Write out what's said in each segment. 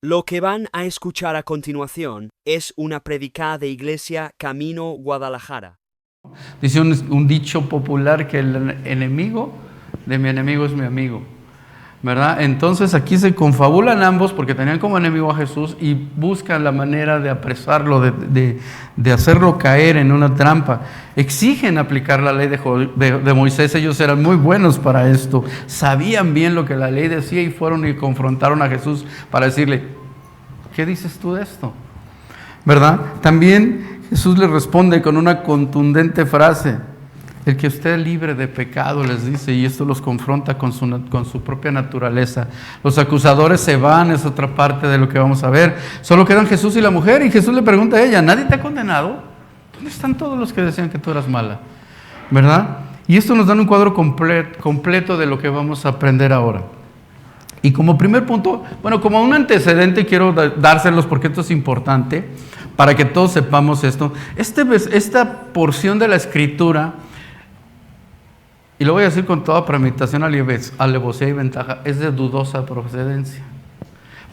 Lo que van a escuchar a continuación es una predicada de Iglesia Camino Guadalajara. Dice un dicho popular que el enemigo de mi enemigo es mi amigo, ¿verdad? Entonces aquí se confabulan ambos porque tenían como enemigo a Jesús y buscan la manera de apresarlo, de hacerlo caer en una trampa. Exigen aplicar la ley de Moisés. Ellos eran muy buenos para esto, sabían bien lo que la ley decía y fueron y confrontaron a Jesús para decirle: ¿qué dices tú de esto? ¿Verdad? También Jesús les responde con una contundente frase: el que usted es libre de pecado, les dice, y esto los confronta con su propia naturaleza. Los acusadores se van, es otra parte de lo que vamos a ver. Solo quedan Jesús y la mujer, y Jesús le pregunta a ella: ¿nadie te ha condenado? ¿Dónde están todos los que decían que tú eras mala? ¿Verdad? Y esto nos da un cuadro completo de lo que vamos a aprender ahora. Y como primer punto, bueno, como un antecedente quiero dárselos porque esto es importante, para que todos sepamos esto. Esta porción de la Escritura, y lo voy a decir con toda premeditación, alevosía y ventaja, es de dudosa procedencia.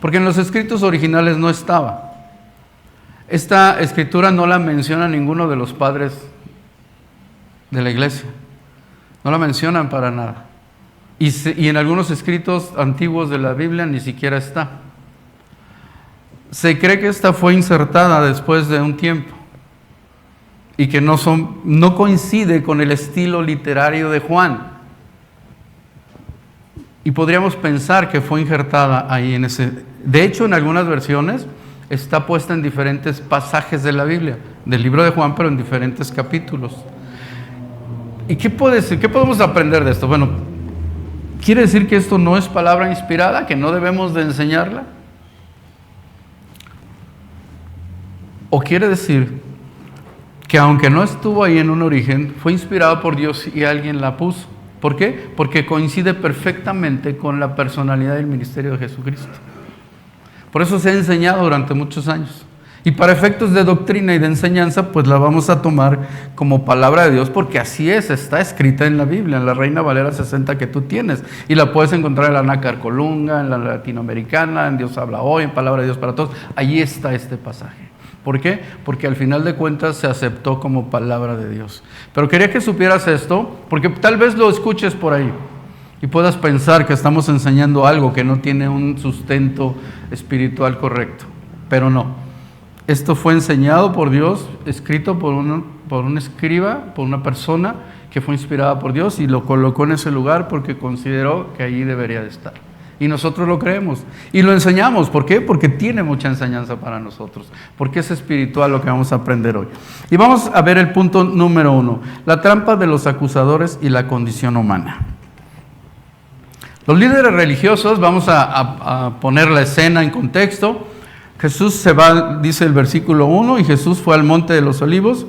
Porque en los escritos originales no estaba. Esta escritura no la menciona ninguno de los padres de la iglesia. No la mencionan para nada. Y en algunos escritos antiguos de la Biblia ni siquiera está. Se cree que esta fue insertada después de un tiempo y que no coincide con el estilo literario de Juan. Y podríamos pensar que fue injertada ahí en ese. De hecho, en algunas versiones está puesta en diferentes pasajes de la Biblia, del libro de Juan, pero en diferentes capítulos. ¿Y qué podemos aprender de esto? Bueno, ¿quiere decir que esto no es palabra inspirada, que no debemos de enseñarla? ¿O quiere decir que aunque no estuvo ahí en un origen, fue inspirada por Dios y alguien la puso? ¿Por qué? Porque coincide perfectamente con la personalidad del ministerio de Jesucristo. Por eso se ha enseñado durante muchos años. Y para efectos de doctrina y de enseñanza, pues la vamos a tomar como palabra de Dios, porque así es, está escrita en la Biblia, en la Reina Valera 60 que tú tienes. Y la puedes encontrar en la Nácar Colunga, en la Latinoamericana, en Dios Habla Hoy, en Palabra de Dios para Todos. Allí está este pasaje. ¿Por qué? Porque al final de cuentas se aceptó como palabra de Dios. Pero quería que supieras esto, porque tal vez lo escuches por ahí y puedas pensar que estamos enseñando algo que no tiene un sustento espiritual correcto. Pero no. Esto fue enseñado por Dios, escrito por un escriba, por una persona que fue inspirada por Dios y lo colocó en ese lugar porque consideró que allí debería de estar. Y nosotros lo creemos y lo enseñamos. ¿Por qué? Porque tiene mucha enseñanza para nosotros, porque es espiritual lo que vamos a aprender hoy. Y vamos a ver el punto número 1, la trampa de los acusadores y la condición humana. Los líderes religiosos, vamos a poner la escena en contexto. Jesús se va, dice el versículo 1, y Jesús fue al monte de los olivos,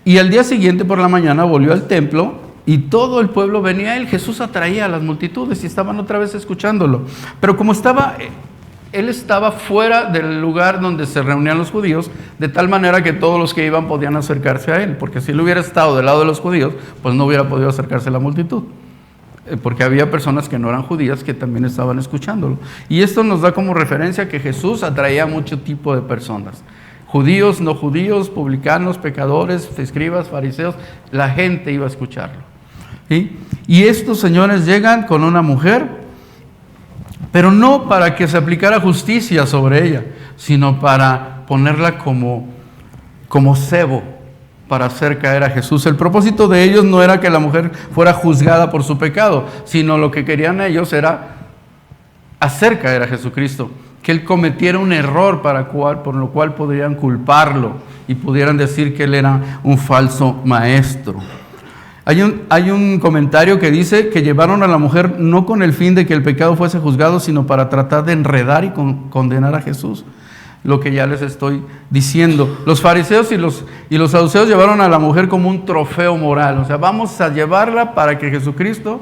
y al día siguiente por la mañana volvió al templo, y todo el pueblo venía a él. Jesús atraía a las multitudes y estaban otra vez escuchándolo. Pero como él estaba fuera del lugar donde se reunían los judíos, de tal manera que todos los que iban podían acercarse a él, porque si él hubiera estado del lado de los judíos, pues no hubiera podido acercarse a la multitud. Porque había personas que no eran judías que también estaban escuchándolo. Y esto nos da como referencia que Jesús atraía a mucho tipo de personas. Judíos, no judíos, publicanos, pecadores, escribas, fariseos. La gente iba a escucharlo. ¿Sí? Y estos señores llegan con una mujer, pero no para que se aplicara justicia sobre ella, sino para ponerla como cebo, para hacer caer a Jesús. El propósito de ellos no era que la mujer fuera juzgada por su pecado, sino lo que querían ellos era hacer caer a Jesucristo, que él cometiera un error por lo cual podrían culparlo y pudieran decir que él era un falso maestro. Hay un comentario que dice que llevaron a la mujer no con el fin de que el pecado fuese juzgado, sino para tratar de enredar y condenar a Jesús. Lo que ya les estoy diciendo. Los fariseos y los saduceos llevaron a la mujer como un trofeo moral. O sea, vamos a llevarla para que Jesucristo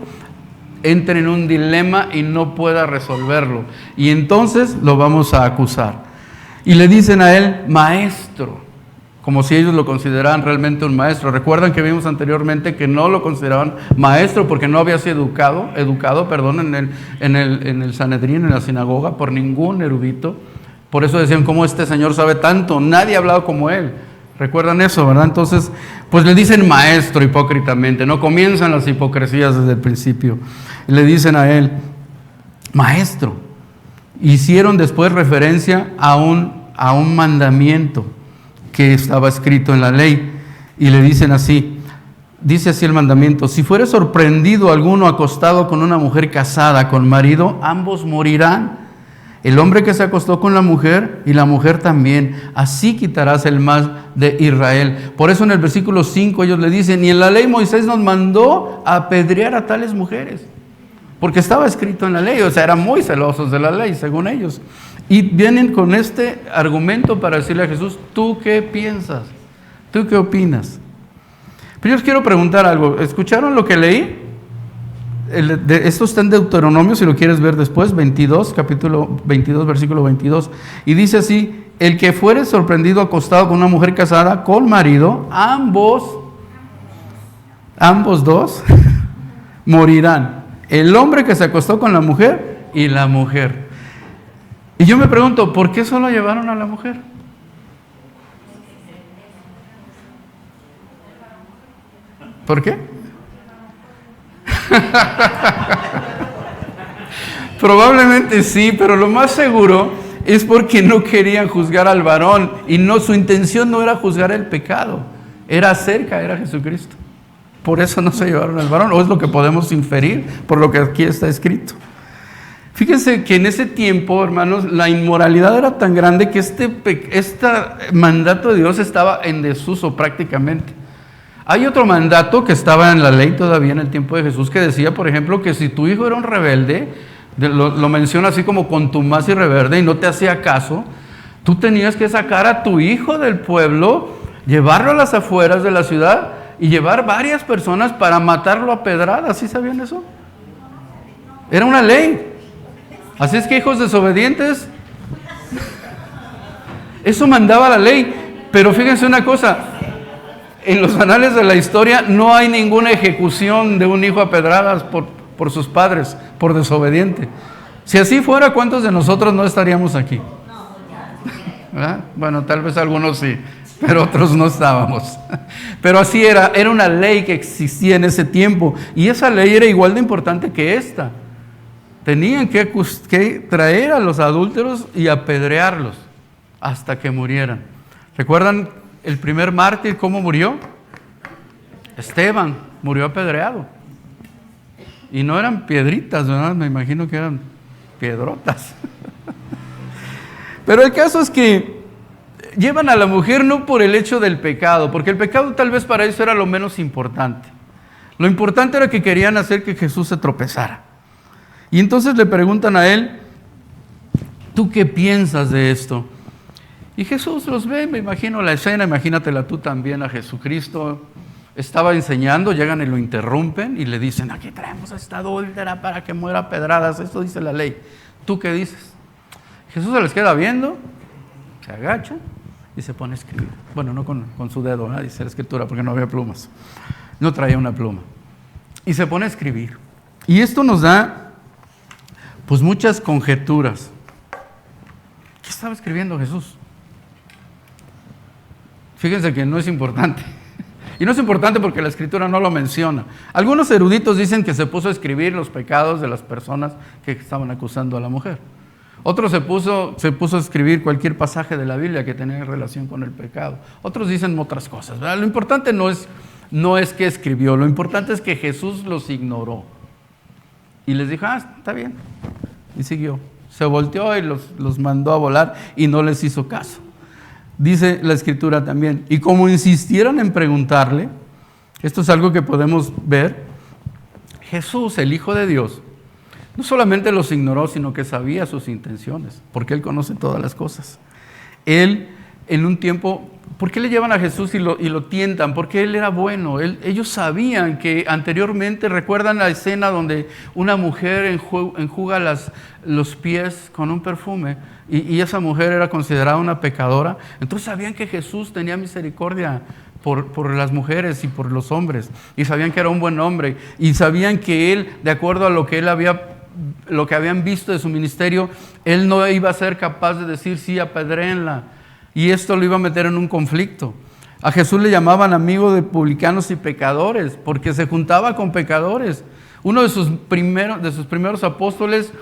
entre en un dilema y no pueda resolverlo. Y entonces lo vamos a acusar. Y le dicen a él, maestro, como si ellos lo consideraran realmente un maestro. Recuerdan que vimos anteriormente que no lo consideraban maestro porque no había sido educado en el Sanedrín, en la sinagoga, por ningún erudito. Por eso decían, ¿cómo este señor sabe tanto? Nadie ha hablado como él. ¿Recuerdan eso, verdad? Entonces, pues le dicen maestro hipócritamente, ¿no? Comienzan las hipocresías desde el principio. Le dicen a él, maestro. Hicieron después referencia a un mandamiento que estaba escrito en la ley. Y le dicen así, dice así el mandamiento: si fuere sorprendido alguno acostado con una mujer casada con marido, ambos morirán. El hombre que se acostó con la mujer y la mujer también, así quitarás el mal de Israel. Por eso en el versículo 5 ellos le dicen, y en la ley Moisés nos mandó a apedrear a tales mujeres, porque estaba escrito en la ley, o sea, eran muy celosos de la ley, según ellos. Y vienen con este argumento para decirle a Jesús, ¿tú qué piensas? ¿Tú qué opinas? Pero yo les quiero preguntar algo. ¿Escucharon lo que leí? Esto está en Deuteronomio, si lo quieres ver después, 22, capítulo 22, versículo 22. Y dice así, el que fuere sorprendido acostado con una mujer casada, con marido, ambos dos, morirán. El hombre que se acostó con la mujer y la mujer. Y yo me pregunto, ¿por qué solo llevaron a la mujer? ¿Por qué? Probablemente sí, pero lo más seguro es porque no querían juzgar al varón y su intención no era juzgar el pecado, era hacer caer a Jesucristo. Por eso no se llevaron al varón, o es lo que podemos inferir por lo que aquí está escrito. Fíjense que en ese tiempo, hermanos, la inmoralidad era tan grande que este mandato de Dios estaba en desuso prácticamente. Hay otro mandato que estaba en la ley todavía en el tiempo de Jesús que decía, por ejemplo, que si tu hijo era un rebelde, lo menciona así como contumaz y rebelde y no te hacía caso, tú tenías que sacar a tu hijo del pueblo, llevarlo a las afueras de la ciudad y llevar varias personas para matarlo a pedradas. ¿Sí sabían eso? Era una ley. Así es que, hijos desobedientes, eso mandaba la ley. Pero fíjense una cosa, en los anales de la historia no hay ninguna ejecución de un hijo a pedradas por sus padres, por desobediente. Si así fuera, ¿cuántos de nosotros no estaríamos aquí? ¿Verdad? Bueno, tal vez algunos sí, pero otros no estábamos. Pero así era una ley que existía en ese tiempo, y esa ley era igual de importante que esta. Tenían que traer a los adúlteros y apedrearlos hasta que murieran. ¿Recuerdan el primer mártir cómo murió? Esteban murió apedreado. Y no eran piedritas, ¿verdad? Me imagino que eran piedrotas. Pero el caso es que llevan a la mujer no por el hecho del pecado, porque el pecado tal vez para ellos era lo menos importante. Lo importante era que querían hacer que Jesús se tropezara. Y entonces le preguntan a él, ¿tú qué piensas de esto? Y Jesús los ve, me imagino la escena, imagínatela tú también a Jesucristo. Estaba enseñando, llegan y lo interrumpen y le dicen, aquí traemos a esta adúltera para que muera a pedradas. Esto dice la ley. ¿Tú qué dices? Jesús se les queda viendo, se agacha y se pone a escribir. Bueno, no con su dedo, ¿no? Dice la escritura, porque no había plumas. No traía una pluma. Y se pone a escribir. Y esto nos da, pues, muchas conjeturas. ¿Qué estaba escribiendo Jesús? Fíjense que no es importante. Y no es importante porque la Escritura no lo menciona. Algunos eruditos dicen que se puso a escribir los pecados de las personas que estaban acusando a la mujer. Otros se puso a escribir cualquier pasaje de la Biblia que tenía relación con el pecado. Otros dicen otras cosas, ¿verdad? Lo importante no es que escribió, lo importante es que Jesús los ignoró. Y les dijo, está bien. Y siguió. Se volteó y los mandó a volar y no les hizo caso. Dice la Escritura también, y como insistieron en preguntarle, esto es algo que podemos ver, Jesús, el Hijo de Dios, no solamente los ignoró, sino que sabía sus intenciones, porque Él conoce todas las cosas. Él, en un tiempo, ¿por qué le llevan a Jesús y lo tientan? Porque Él era bueno. Ellos sabían que anteriormente, ¿recuerdan la escena donde una mujer enjuga los pies con un perfume? Y esa mujer era considerada una pecadora. Entonces sabían que Jesús tenía misericordia por las mujeres y por los hombres. Y sabían que era un buen hombre. Y sabían que Él, de acuerdo a lo que Él había lo que habían visto de su ministerio, él no iba a ser capaz de decir, sí, apedréenla. Y esto lo iba a meter en un conflicto. A Jesús le llamaban amigo de publicanos y pecadores, porque se juntaba con pecadores. Uno de sus primeros apóstoles,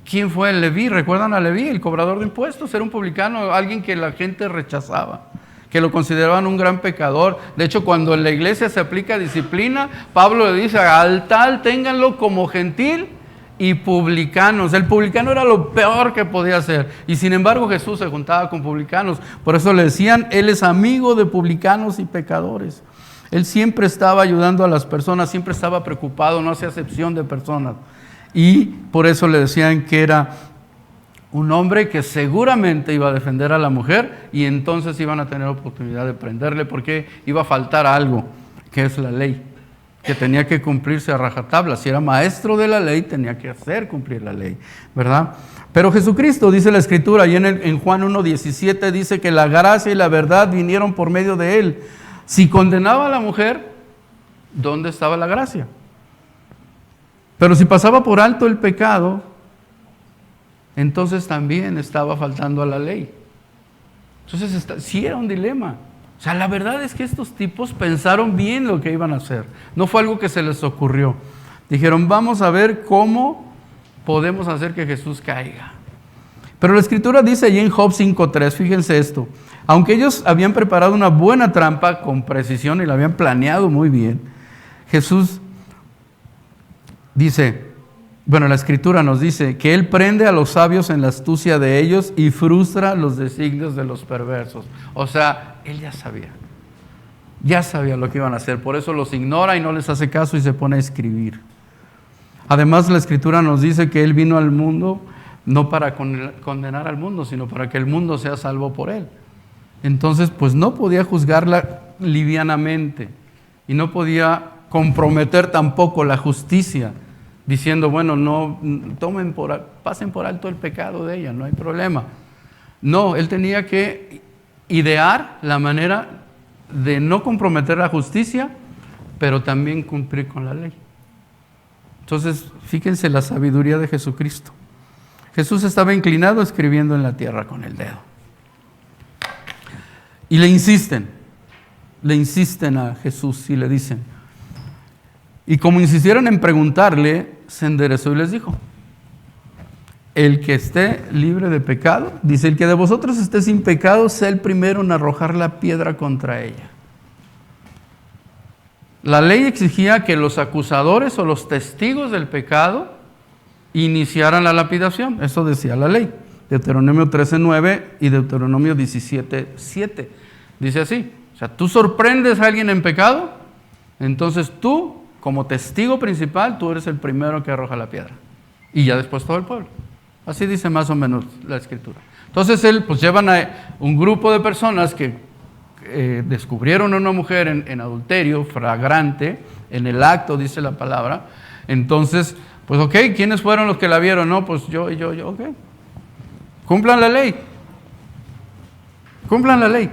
¿quién fue? Leví. ¿Recuerdan a Leví, el cobrador de impuestos? Era un publicano, alguien que la gente rechazaba, que lo consideraban un gran pecador. De hecho, cuando en la iglesia se aplica disciplina, Pablo le dice, al tal ténganlo como gentil y publicanos. El publicano era lo peor que podía hacer. Y sin embargo Jesús se juntaba con publicanos. Por eso le decían, Él es amigo de publicanos y pecadores. Él siempre estaba ayudando a las personas, siempre estaba preocupado, no hacía acepción de personas. Y por eso le decían que era un hombre que seguramente iba a defender a la mujer y entonces iban a tener oportunidad de prenderle porque iba a faltar algo, que es la ley, que tenía que cumplirse a rajatabla. Si era maestro de la ley, tenía que hacer cumplir la ley, ¿verdad? Pero Jesucristo, dice la Escritura, y en Juan 1:17 dice que la gracia y la verdad vinieron por medio de Él. Si condenaba a la mujer, ¿dónde estaba la gracia? Pero si pasaba por alto el pecado, entonces también estaba faltando a la ley. Entonces sí era un dilema. O sea, la verdad es que estos tipos pensaron bien lo que iban a hacer. No fue algo que se les ocurrió. Dijeron, vamos a ver cómo podemos hacer que Jesús caiga. Pero la Escritura dice allí en Job 5:3, fíjense esto. Aunque ellos habían preparado una buena trampa con precisión y la habían planeado muy bien, Jesús dice, la Escritura nos dice que Él prende a los sabios en la astucia de ellos y frustra los designios de los perversos. O sea, Él ya sabía lo que iban a hacer, por eso los ignora y no les hace caso y se pone a escribir. Además, la Escritura nos dice que Él vino al mundo no para condenar al mundo, sino para que el mundo sea salvo por Él. Entonces, pues no podía juzgarla livianamente y no podía comprometer tampoco la justicia, diciendo, no pasen por alto el pecado de ella, no hay problema. No, Él tenía que idear la manera de no comprometer la justicia, pero también cumplir con la ley. Entonces, fíjense la sabiduría de Jesucristo. Jesús estaba inclinado escribiendo en la tierra con el dedo. Y le insisten a Jesús y le dicen, y como insistieron en preguntarle, se enderezó y les dijo, el que esté libre de pecado, dice, el que de vosotros esté sin pecado, sea el primero en arrojar la piedra contra ella. La ley exigía que los acusadores o los testigos del pecado iniciaran la lapidación. Eso decía la ley. Deuteronomio 13:9 y Deuteronomio 17:7. Dice así, o sea, tú sorprendes a alguien en pecado, entonces tú, como testigo principal, tú eres el primero que arroja la piedra. Y ya después todo el pueblo. Así dice más o menos la Escritura. Entonces llevan a un grupo de personas que descubrieron a una mujer en adulterio, flagrante, en el acto, dice la palabra. Entonces, ¿quiénes fueron los que la vieron? No, yo, ok. Cumplan la ley. Cumplan la ley.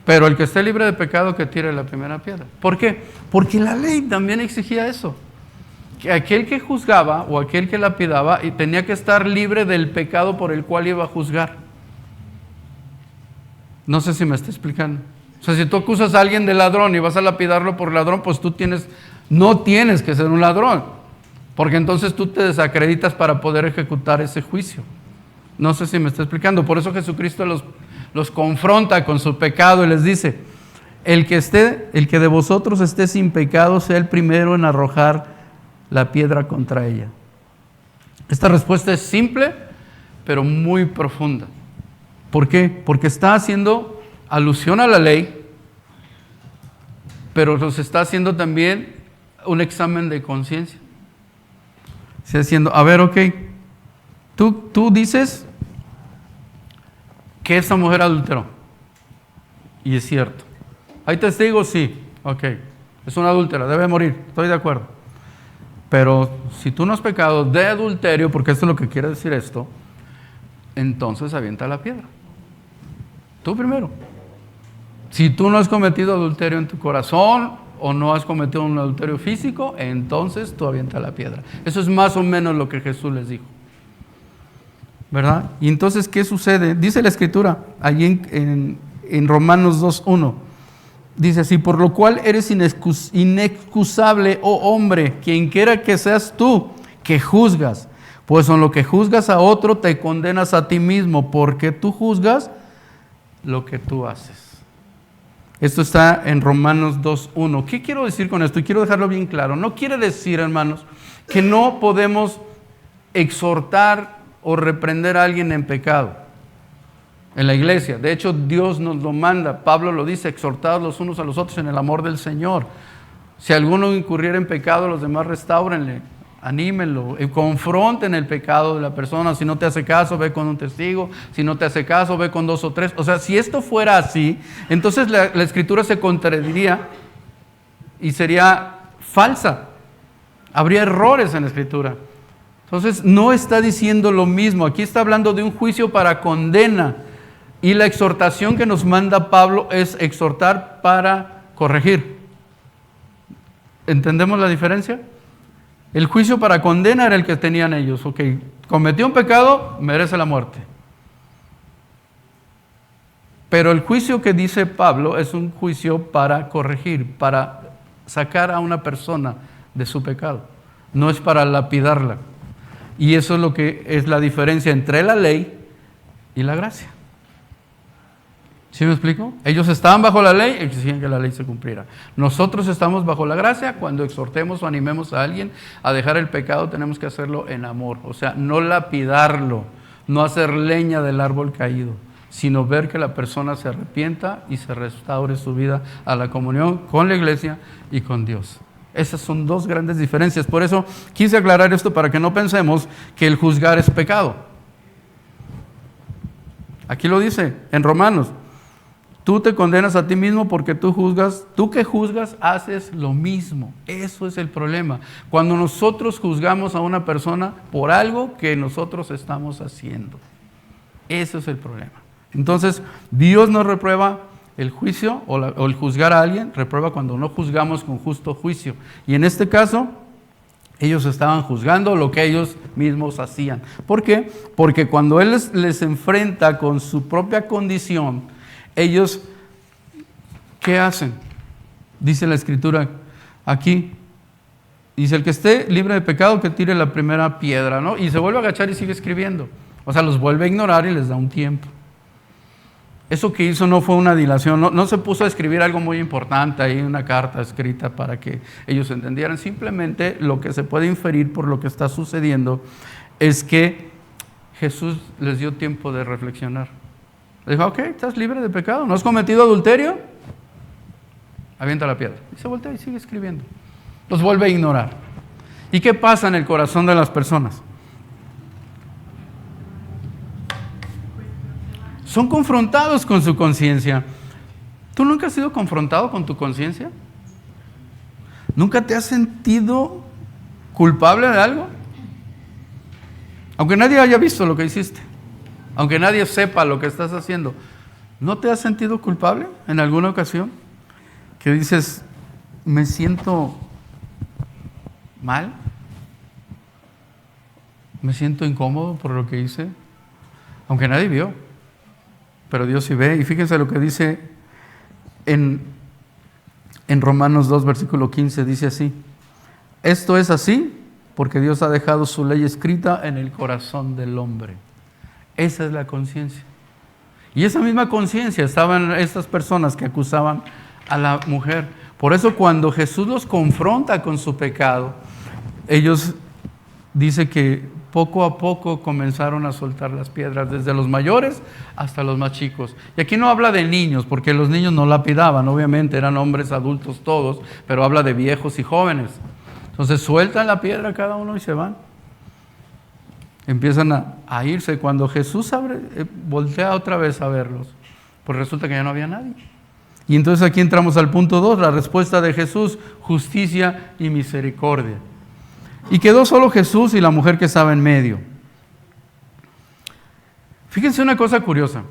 Pero el que esté libre de pecado, que tire la primera piedra. ¿Por qué? Porque la ley también exigía eso. Que aquel que juzgaba o aquel que lapidaba tenía que estar libre del pecado por el cual iba a juzgar. No sé si me está explicando. O sea, si tú acusas a alguien de ladrón y vas a lapidarlo por ladrón, pues no tienes que ser un ladrón. Porque entonces tú te desacreditas para poder ejecutar ese juicio. No sé si me está explicando. Por eso Jesucristo los confronta con su pecado y les dice, el que de vosotros esté sin pecado sea el primero en arrojar la piedra contra ella. Esta respuesta es simple, pero muy profunda. ¿Por qué? Porque está haciendo alusión a la ley, pero nos está haciendo también un examen de conciencia. Está diciendo, a ver, tú dices que esa mujer adulteró. Y es cierto. ¿Hay testigos? Sí. Ok. Es una adúltera, debe morir. Estoy de acuerdo. Pero si tú no has pecado de adulterio, porque esto es lo que quiere decir esto, entonces avienta la piedra. Tú primero. Si tú no has cometido adulterio en tu corazón, o no has cometido un adulterio físico, entonces tú avienta la piedra. Eso es más o menos lo que Jesús les dijo, ¿verdad? Y entonces, ¿qué sucede? Dice la Escritura, allí en Romanos 2:1, dice así: por lo cual eres inexcusable, oh hombre, quien quiera que seas tú, que juzgas, pues en lo que juzgas a otro te condenas a ti mismo, porque tú juzgas lo que tú haces. Esto está en Romanos 2:1. ¿Qué quiero decir con esto? Y quiero dejarlo bien claro. No quiere decir, hermanos, que no podemos exhortar o reprender a alguien en pecado en la iglesia. De hecho, Dios nos lo manda. Pablo lo dice: exhortados los unos a los otros en el amor del Señor. Si alguno incurriera en pecado, los demás restáurenle, anímenlo, confronten el pecado de la persona. Si no te hace caso, ve con un testigo. Si no te hace caso, ve con 2 o 3. O sea, si esto fuera así, entonces la Escritura se contradiría y sería falsa. Habría errores en la Escritura. Entonces no está diciendo lo mismo. Aquí está hablando de un juicio para condena. Y la exhortación que nos manda Pablo es exhortar para corregir. ¿Entendemos la diferencia? El juicio para condena era el que tenían ellos. Ok, cometió un pecado, merece la muerte. Pero el juicio que dice Pablo es un juicio para corregir, para sacar a una persona de su pecado. No es para lapidarla. Y eso es lo que es la diferencia entre la ley y la gracia. ¿Sí me explico? Ellos estaban bajo la ley, exigían que la ley se cumpliera. Nosotros estamos bajo la gracia. Cuando exhortemos o animemos a alguien a dejar el pecado, tenemos que hacerlo en amor. O sea, no lapidarlo, no hacer leña del árbol caído, sino ver que la persona se arrepienta y se restaure su vida a la comunión con la iglesia y con Dios. Esas son dos grandes diferencias. Por eso quise aclarar esto, para que no pensemos que el juzgar es pecado. Aquí lo dice en Romanos: tú te condenas a ti mismo porque tú que juzgas haces lo mismo. Eso es el problema. Cuando nosotros juzgamos a una persona por algo que nosotros estamos haciendo. Eso es el problema. Entonces, Dios no reprueba el juicio o el juzgar a alguien, reprueba cuando no juzgamos con justo juicio. Y en este caso, ellos estaban juzgando lo que ellos mismos hacían. ¿Por qué? Porque cuando Él les enfrenta con su propia condición, ellos, ¿qué hacen? Dice la Escritura aquí, dice: el que esté libre de pecado, que tire la primera piedra, ¿no? Y se vuelve a agachar y sigue escribiendo. O sea, los vuelve a ignorar y les da un tiempo. Eso que hizo no fue una dilación, no se puso a escribir algo muy importante, ahí una carta escrita para que ellos entendieran. Simplemente lo que se puede inferir por lo que está sucediendo es que Jesús les dio tiempo de reflexionar. Le dijo: ok, estás libre de pecado, ¿no has cometido adulterio? Avienta la piedra. Y se voltea y sigue escribiendo. Los vuelve a ignorar. ¿Y qué pasa en el corazón de las personas? Son confrontados con su conciencia. ¿Tú nunca has sido confrontado con tu conciencia? ¿Nunca te has sentido culpable de algo? Aunque nadie haya visto lo que hiciste, aunque nadie sepa lo que estás haciendo, ¿no te has sentido culpable en alguna ocasión? Que dices: me siento mal, me siento incómodo por lo que hice, aunque nadie vio. Pero Dios sí ve. Y fíjense lo que dice en Romanos 2, versículo 15, dice así: esto es así porque Dios ha dejado su ley escrita en el corazón del hombre. Esa es la conciencia. Y esa misma conciencia estaban estas personas que acusaban a la mujer. Por eso cuando Jesús los confronta con su pecado, ellos dice que poco a poco comenzaron a soltar las piedras, desde los mayores hasta los más chicos. Y aquí no habla de niños, porque los niños no lapidaban, obviamente eran hombres adultos todos, pero habla de viejos y jóvenes. Entonces sueltan la piedra cada uno y se van. Empiezan a irse. Cuando Jesús voltea otra vez a verlos, pues resulta que ya no había nadie. Y entonces aquí entramos al punto 2, la respuesta de Jesús: justicia y misericordia. Y quedó solo Jesús y la mujer que estaba en medio. Fíjense una cosa curiosa.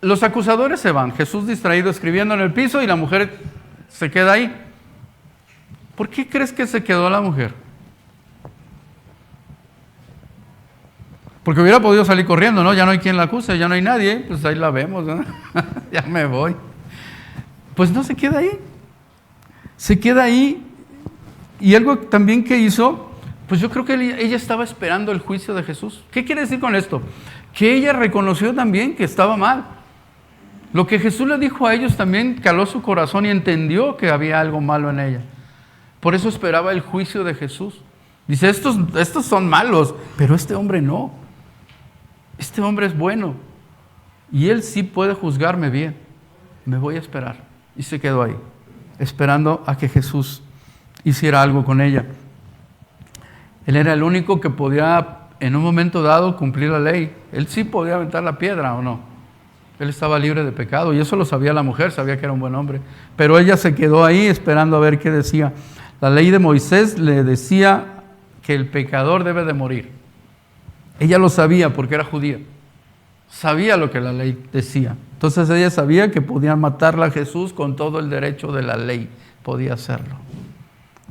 Los acusadores se van, Jesús distraído escribiendo en el piso y la mujer se queda ahí. ¿Por qué crees que se quedó la mujer? Porque hubiera podido salir corriendo, ¿no? Ya no hay quien la acuse, ya no hay nadie, pues ahí la vemos, ¿no? Ya me voy. Pues no, se queda ahí. Se queda ahí. Y algo también que hizo, pues yo creo que ella estaba esperando el juicio de Jesús. ¿Qué quiere decir con esto? Que ella reconoció también que estaba mal. Lo que Jesús le dijo a ellos también caló su corazón y entendió que había algo malo en ella. Por eso esperaba el juicio de Jesús. Dice, estos son malos, pero este hombre no. Este hombre es bueno y él sí puede juzgarme bien. Me voy a esperar. Y se quedó ahí, esperando a que Jesús hiciera algo con ella. Él era el único que podía en un momento dado cumplir la ley. Él sí podía aventar la piedra o no. Él estaba libre de pecado y eso lo sabía la mujer, sabía que era un buen hombre. Pero ella se quedó ahí esperando a ver qué decía. La ley de Moisés le decía que el pecador debe de morir. Ella lo sabía porque era judía. Sabía lo que la ley decía. Entonces ella sabía que podían matarla a Jesús con todo el derecho de la ley. Podía hacerlo.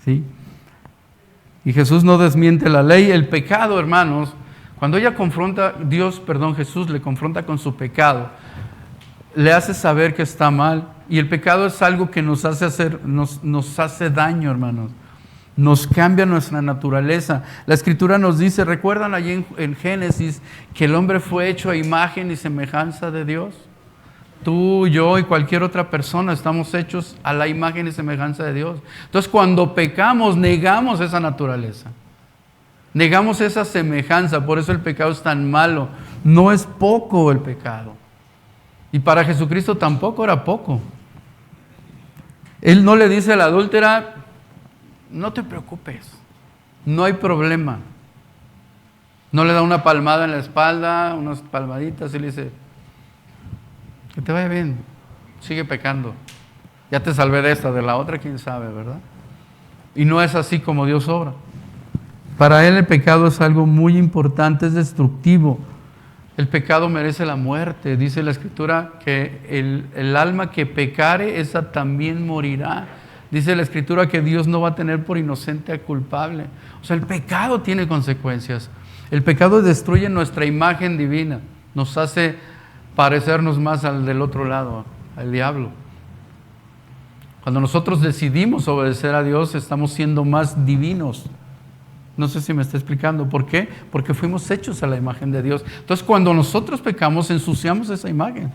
¿Sí? Y Jesús no desmiente la ley. El pecado, hermanos, cuando ella Jesús le confronta con su pecado, le hace saber que está mal. Y el pecado es algo que nos hace daño, hermanos. Nos cambia nuestra naturaleza. La Escritura nos dice, ¿recuerdan allí en Génesis que el hombre fue hecho a imagen y semejanza de Dios? Tú, yo y cualquier otra persona estamos hechos a la imagen y semejanza de Dios. Entonces, cuando pecamos, negamos esa naturaleza. Negamos esa semejanza. Por eso el pecado es tan malo. No es poco el pecado. Y para Jesucristo tampoco era poco. Él no le dice a la adúltera, no te preocupes, no hay problema. No le da una palmada en la espalda, unas palmaditas y le dice, que te vaya bien, sigue pecando. Ya te salvé de esta, de la otra, quién sabe, ¿verdad? Y no es así como Dios obra. Para Él el pecado es algo muy importante, es destructivo. El pecado merece la muerte. Dice la Escritura que el alma que pecare, esa también morirá. Dice la Escritura que Dios no va a tener por inocente a culpable. O sea, el pecado tiene consecuencias. El pecado destruye nuestra imagen divina. Nos hace parecernos más al del otro lado, al diablo. Cuando nosotros decidimos obedecer a Dios, estamos siendo más divinos. No sé si me está explicando. ¿Por qué? Porque fuimos hechos a la imagen de Dios. Entonces, cuando nosotros pecamos, ensuciamos esa imagen.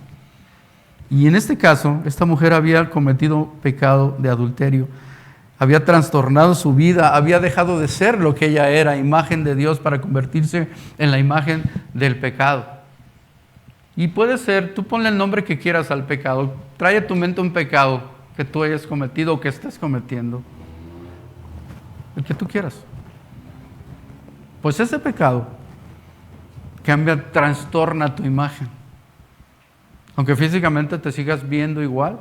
Y en este caso, esta mujer había cometido pecado de adulterio. Había trastornado su vida, había dejado de ser lo que ella era, imagen de Dios, para convertirse en la imagen del pecado. Y puede ser, tú ponle el nombre que quieras al pecado. Trae a tu mente un pecado que tú hayas cometido o que estés cometiendo. El que tú quieras. Pues ese pecado cambia, trastorna tu imagen. Aunque físicamente te sigas viendo igual,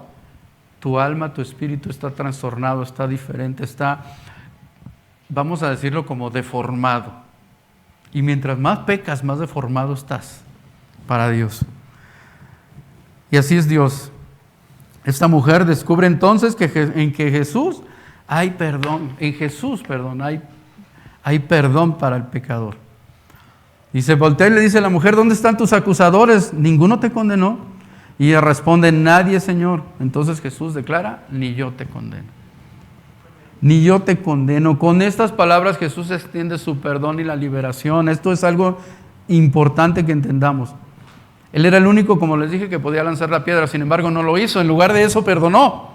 tu alma, tu espíritu está trastornado, está diferente, está, vamos a decirlo, como deformado. Y mientras más pecas, más deformado estás para Dios. Y así es Dios. Esta mujer descubre entonces que en Jesús hay perdón. En Jesús, perdón, hay perdón para el pecador. Y se voltea y le dice a la mujer, ¿dónde están tus acusadores? ¿Ninguno te condenó? Y ella responde, nadie, Señor. Entonces Jesús declara, ni yo te condeno. Ni yo te condeno. Con estas palabras Jesús extiende su perdón y la liberación. Esto es algo importante que entendamos. Él era el único, como les dije, que podía lanzar la piedra. Sin embargo, no lo hizo. En lugar de eso, perdonó.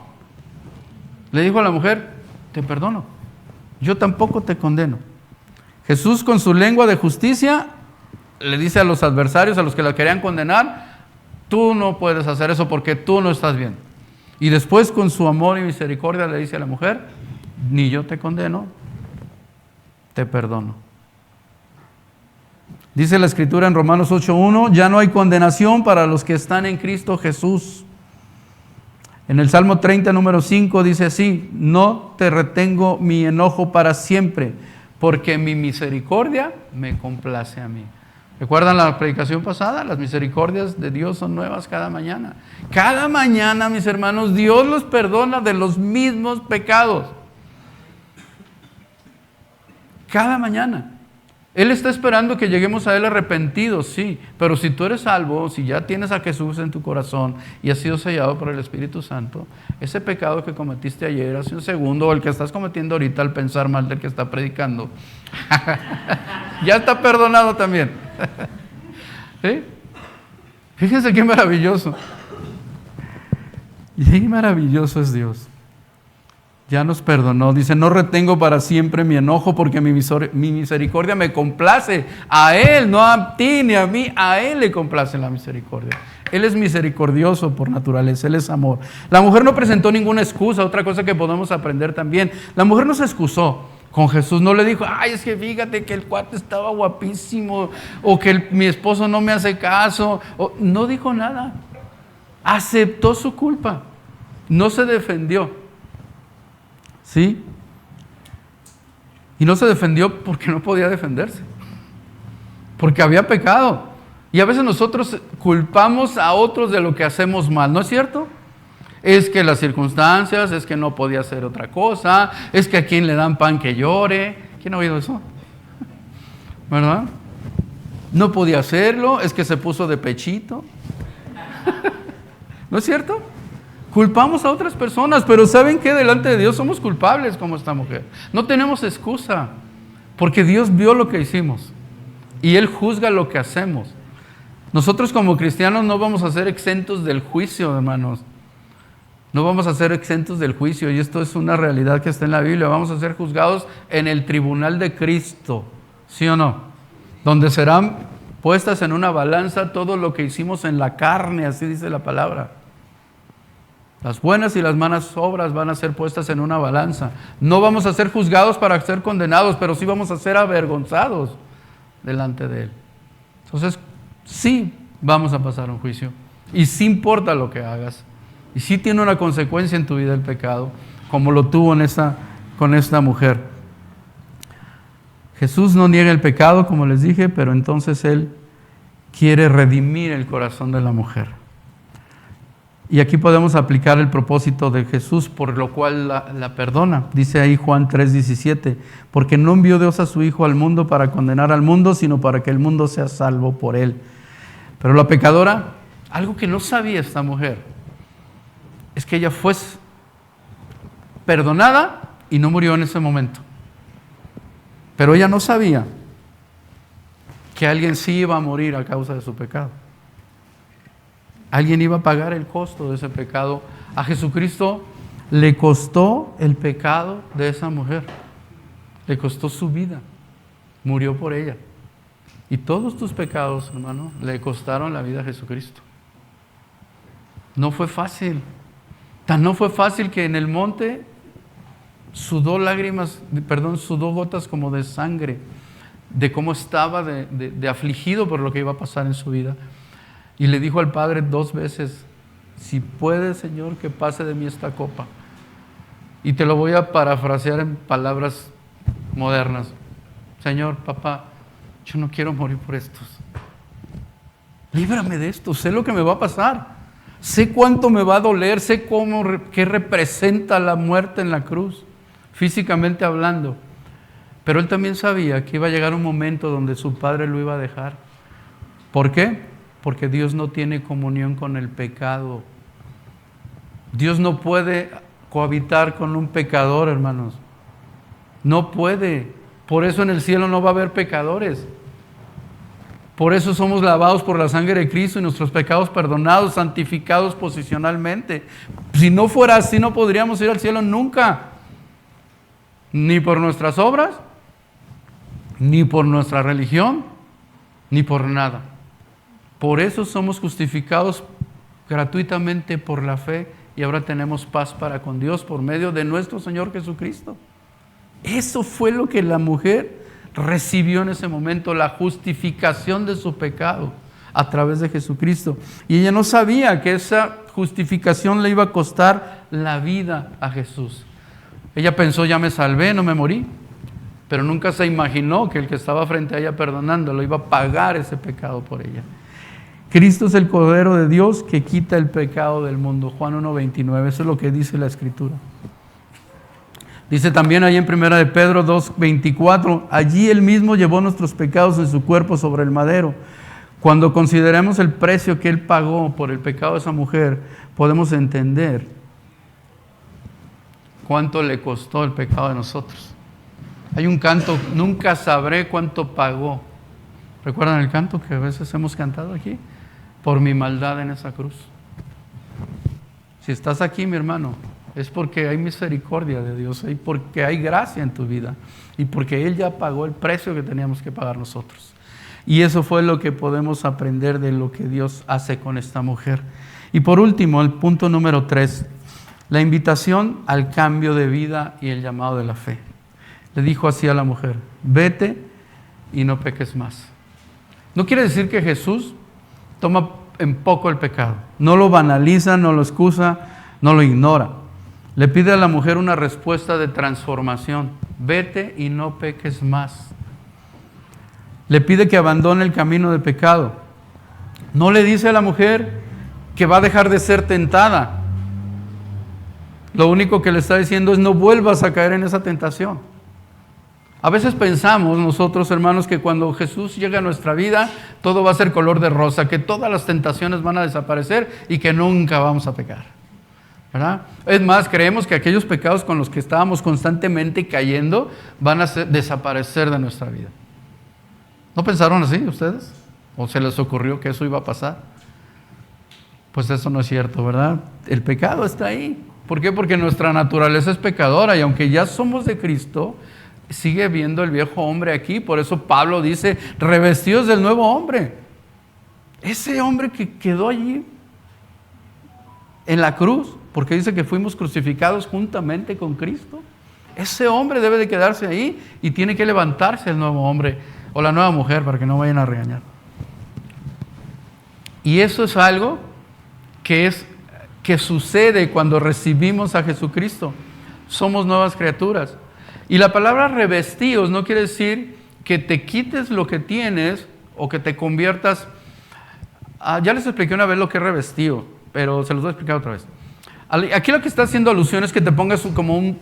Le dijo a la mujer, te perdono. Yo tampoco te condeno. Jesús, con su lengua de justicia, le dice a los adversarios, a los que la querían condenar, tú no puedes hacer eso porque tú no estás bien. Y después, con su amor y misericordia, le dice a la mujer, ni yo te condeno, te perdono. Dice la Escritura en Romanos 8:1, ya no hay condenación para los que están en Cristo Jesús. En el Salmo 30, número 5, dice así, no te retengo mi enojo para siempre, porque mi misericordia me complace a mí. ¿Recuerdan la predicación pasada? Las misericordias de Dios son nuevas cada mañana. Cada mañana, mis hermanos, Dios los perdona de los mismos pecados. Cada mañana. Él está esperando que lleguemos a Él arrepentidos, sí. Pero si tú eres salvo, si ya tienes a Jesús en tu corazón y has sido sellado por el Espíritu Santo, ese pecado que cometiste ayer, hace un segundo, o el que estás cometiendo ahorita al pensar mal del que está predicando, ya está perdonado también. ¿Sí? Fíjense qué maravilloso. Y qué maravilloso es Dios. Ya nos perdonó. Dice, no retengo para siempre mi enojo porque mi misericordia me complace. A Él, no a ti ni a mí, a Él le complace la misericordia. Él es misericordioso por naturaleza, Él es amor. La mujer no presentó ninguna excusa, otra cosa que podemos aprender también. La mujer no se excusó con Jesús, no le dijo, ay, es que fíjate que el cuate estaba guapísimo, o que mi esposo no me hace caso. No dijo nada. Aceptó su culpa. No se defendió. ¿Sí? Y no se defendió porque no podía defenderse. Porque había pecado. Y a veces nosotros culpamos a otros de lo que hacemos mal, ¿no es cierto? Es que las circunstancias, es que no podía hacer otra cosa, es que a quien le dan pan que llore. ¿Quién ha oído eso? ¿Verdad? No podía hacerlo, es que se puso de pechito. ¿No es cierto? Culpamos a otras personas, pero ¿saben qué? Delante de Dios somos culpables como esta mujer. No tenemos excusa, porque Dios vio lo que hicimos y Él juzga lo que hacemos. Nosotros como cristianos no vamos a ser exentos del juicio, hermanos. No vamos a ser exentos del juicio, y esto es una realidad que está en la Biblia. Vamos a ser juzgados en el tribunal de Cristo, ¿sí o no? Donde serán puestas en una balanza todo lo que hicimos en la carne, así dice la palabra. Las buenas y las malas obras van a ser puestas en una balanza. No vamos a ser juzgados para ser condenados, pero sí vamos a ser avergonzados delante de Él. Entonces, sí vamos a pasar un juicio. Y sí importa lo que hagas. Y sí tiene una consecuencia en tu vida el pecado, como lo tuvo con esta mujer. Jesús no niega el pecado, como les dije, pero entonces Él quiere redimir el corazón de la mujer. Y aquí podemos aplicar el propósito de Jesús, por lo cual la perdona. Dice ahí Juan 3:17, porque no envió Dios a su Hijo al mundo para condenar al mundo, sino para que el mundo sea salvo por Él. Pero la pecadora, algo que no sabía esta mujer, es que ella fue perdonada y no murió en ese momento. Pero ella no sabía que alguien sí iba a morir a causa de su pecado. Alguien iba a pagar el costo de ese pecado. A Jesucristo le costó el pecado de esa mujer. Le costó su vida. Murió por ella. Y todos tus pecados, hermano, le costaron la vida a Jesucristo. No fue fácil. Tan no fue fácil que en el monte sudó gotas como de sangre, de cómo estaba de afligido por lo que iba a pasar en su vida. Y le dijo al Padre 2 veces, si puede, Señor, que pase de mí esta copa. Y te lo voy a parafrasear en palabras modernas. Señor, papá, yo no quiero morir por estos. Líbrame de esto, sé lo que me va a pasar. Sé cuánto me va a doler, sé qué representa la muerte en la cruz, físicamente hablando. Pero él también sabía que iba a llegar un momento donde su Padre lo iba a dejar. ¿Por qué? Porque Dios no tiene comunión con el pecado. Dios no puede cohabitar con un pecador, hermanos. No puede. Por eso en el cielo no va a haber pecadores. Por eso somos lavados por la sangre de Cristo y nuestros pecados perdonados, santificados posicionalmente. Si no fuera así, no podríamos ir al cielo nunca. Ni por nuestras obras, ni por nuestra religión, ni por nada. Por eso somos justificados gratuitamente por la fe y ahora tenemos paz para con Dios por medio de nuestro Señor Jesucristo. Eso fue lo que la mujer recibió en ese momento, la justificación de su pecado a través de Jesucristo. Y ella no sabía que esa justificación le iba a costar la vida a Jesús. Ella pensó, ya me salvé, no me morí. Pero nunca se imaginó que el que estaba frente a ella perdonándolo iba a pagar ese pecado por ella. Cristo es el Cordero de Dios que quita el pecado del mundo. Juan 1:29, eso es lo que dice la Escritura. Dice también ahí en 1 de Pedro 2:24, allí Él mismo llevó nuestros pecados en su cuerpo sobre el madero. Cuando consideremos el precio que Él pagó por el pecado de esa mujer, podemos entender cuánto le costó el pecado de nosotros. Hay un canto, nunca sabré cuánto pagó. ¿Recuerdan el canto que a veces hemos cantado aquí? Por mi maldad en esa cruz. Si estás aquí, mi hermano, es porque hay misericordia de Dios, y porque hay gracia en tu vida, y porque Él ya pagó el precio que teníamos que pagar nosotros. Y eso fue lo que podemos aprender de lo que Dios hace con esta mujer. Y por último, el punto número 3, la invitación al cambio de vida y el llamado de la fe. Le dijo así a la mujer, vete y no peques más. No quiere decir que Jesús toma en poco el pecado, no lo banaliza, no lo excusa, no lo ignora. Le pide a la mujer una respuesta de transformación, vete y no peques más. Le pide que abandone el camino del pecado. No le dice a la mujer que va a dejar de ser tentada. Lo único que le está diciendo es no vuelvas a caer en esa tentación. A veces pensamos nosotros, hermanos, que cuando Jesús llega a nuestra vida, todo va a ser color de rosa, que todas las tentaciones van a desaparecer y que nunca vamos a pecar, ¿verdad? Es más, creemos que aquellos pecados con los que estábamos constantemente cayendo van a desaparecer de nuestra vida. ¿No pensaron así ustedes? ¿O se les ocurrió que eso iba a pasar? Pues eso no es cierto, ¿verdad? El pecado está ahí. ¿Por qué? Porque nuestra naturaleza es pecadora y aunque ya somos de Cristo, sigue viendo el viejo hombre aquí. Por eso Pablo dice, revestidos del nuevo hombre. Ese hombre que quedó allí en la cruz, porque dice que fuimos crucificados juntamente con Cristo. Ese hombre debe de quedarse ahí y tiene que levantarse el nuevo hombre o la nueva mujer para que no vayan a regañar. Y eso es algo que sucede cuando recibimos a Jesucristo. Somos nuevas criaturas. Y la palabra revestidos no quiere decir que te quites lo que tienes o que te conviertas. Ya les expliqué una vez lo que es revestido, pero se los voy a explicar otra vez. Aquí lo que está haciendo alusión es que te pongas como un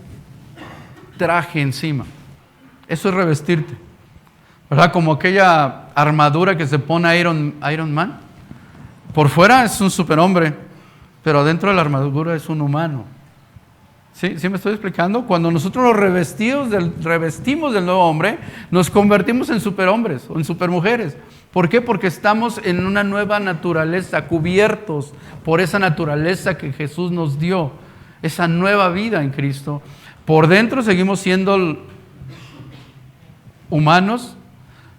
traje encima. Eso es revestirte, ¿verdad? Como aquella armadura que se pone Iron Man. Por fuera es un superhombre, pero adentro de la armadura es un humano. ¿Sí me estoy explicando? Cuando nosotros nos revestimos del nuevo hombre, nos convertimos en superhombres o en supermujeres. ¿Por qué? Porque estamos en una nueva naturaleza, cubiertos por esa naturaleza que Jesús nos dio, esa nueva vida en Cristo. Por dentro seguimos siendo humanos,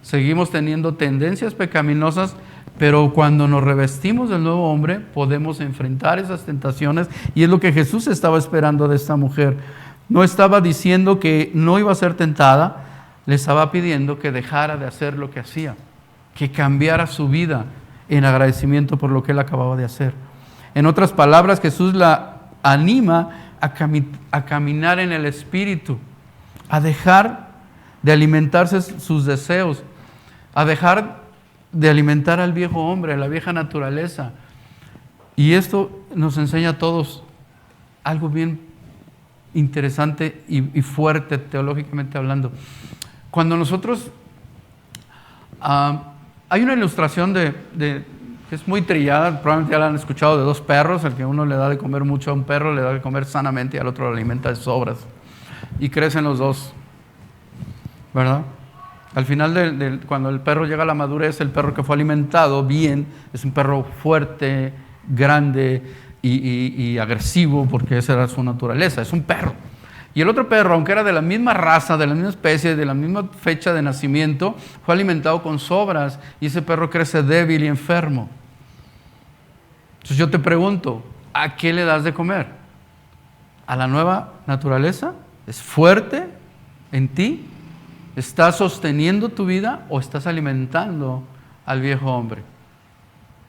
seguimos teniendo tendencias pecaminosas, pero cuando nos revestimos del nuevo hombre, podemos enfrentar esas tentaciones, y es lo que Jesús estaba esperando de esta mujer. No estaba diciendo que no iba a ser tentada, le estaba pidiendo que dejara de hacer lo que hacía, que cambiara su vida en agradecimiento por lo que él acababa de hacer. En otras palabras, Jesús la anima a caminar en el Espíritu, a dejar de alimentarse sus deseos, a dejar de alimentar al viejo hombre, a la vieja naturaleza. Y esto nos enseña a todos algo bien interesante y fuerte teológicamente hablando. Cuando nosotros hay una ilustración que es muy trillada, probablemente ya la han escuchado, de dos perros. El que uno le da de comer mucho a un perro, le da de comer sanamente, y al otro lo alimenta de sobras, y crecen los dos, ¿verdad? Al final, cuando el perro llega a la madurez, el perro que fue alimentado bien es un perro fuerte, grande y agresivo, porque esa era su naturaleza, es un perro. Y el otro perro, aunque era de la misma raza, de la misma especie, de la misma fecha de nacimiento, fue alimentado con sobras, y ese perro crece débil y enfermo. Entonces yo te pregunto, ¿a qué le das de comer? ¿A la nueva naturaleza? ¿Es fuerte en ti? ¿Estás sosteniendo tu vida o estás alimentando al viejo hombre?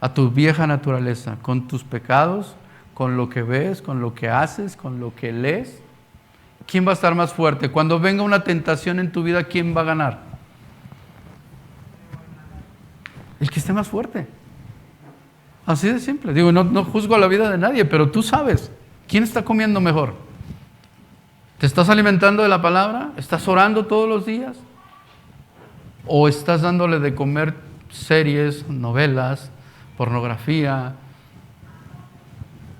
A tu vieja naturaleza, con tus pecados, con lo que ves, con lo que haces, con lo que lees. ¿Quién va a estar más fuerte? Cuando venga una tentación en tu vida, ¿quién va a ganar? El que esté más fuerte. Así de simple. Digo, no juzgo la vida de nadie, pero tú sabes, ¿quién está comiendo mejor? ¿Te estás alimentando de la palabra? ¿Estás orando todos los días? ¿O estás dándole de comer series, novelas, pornografía,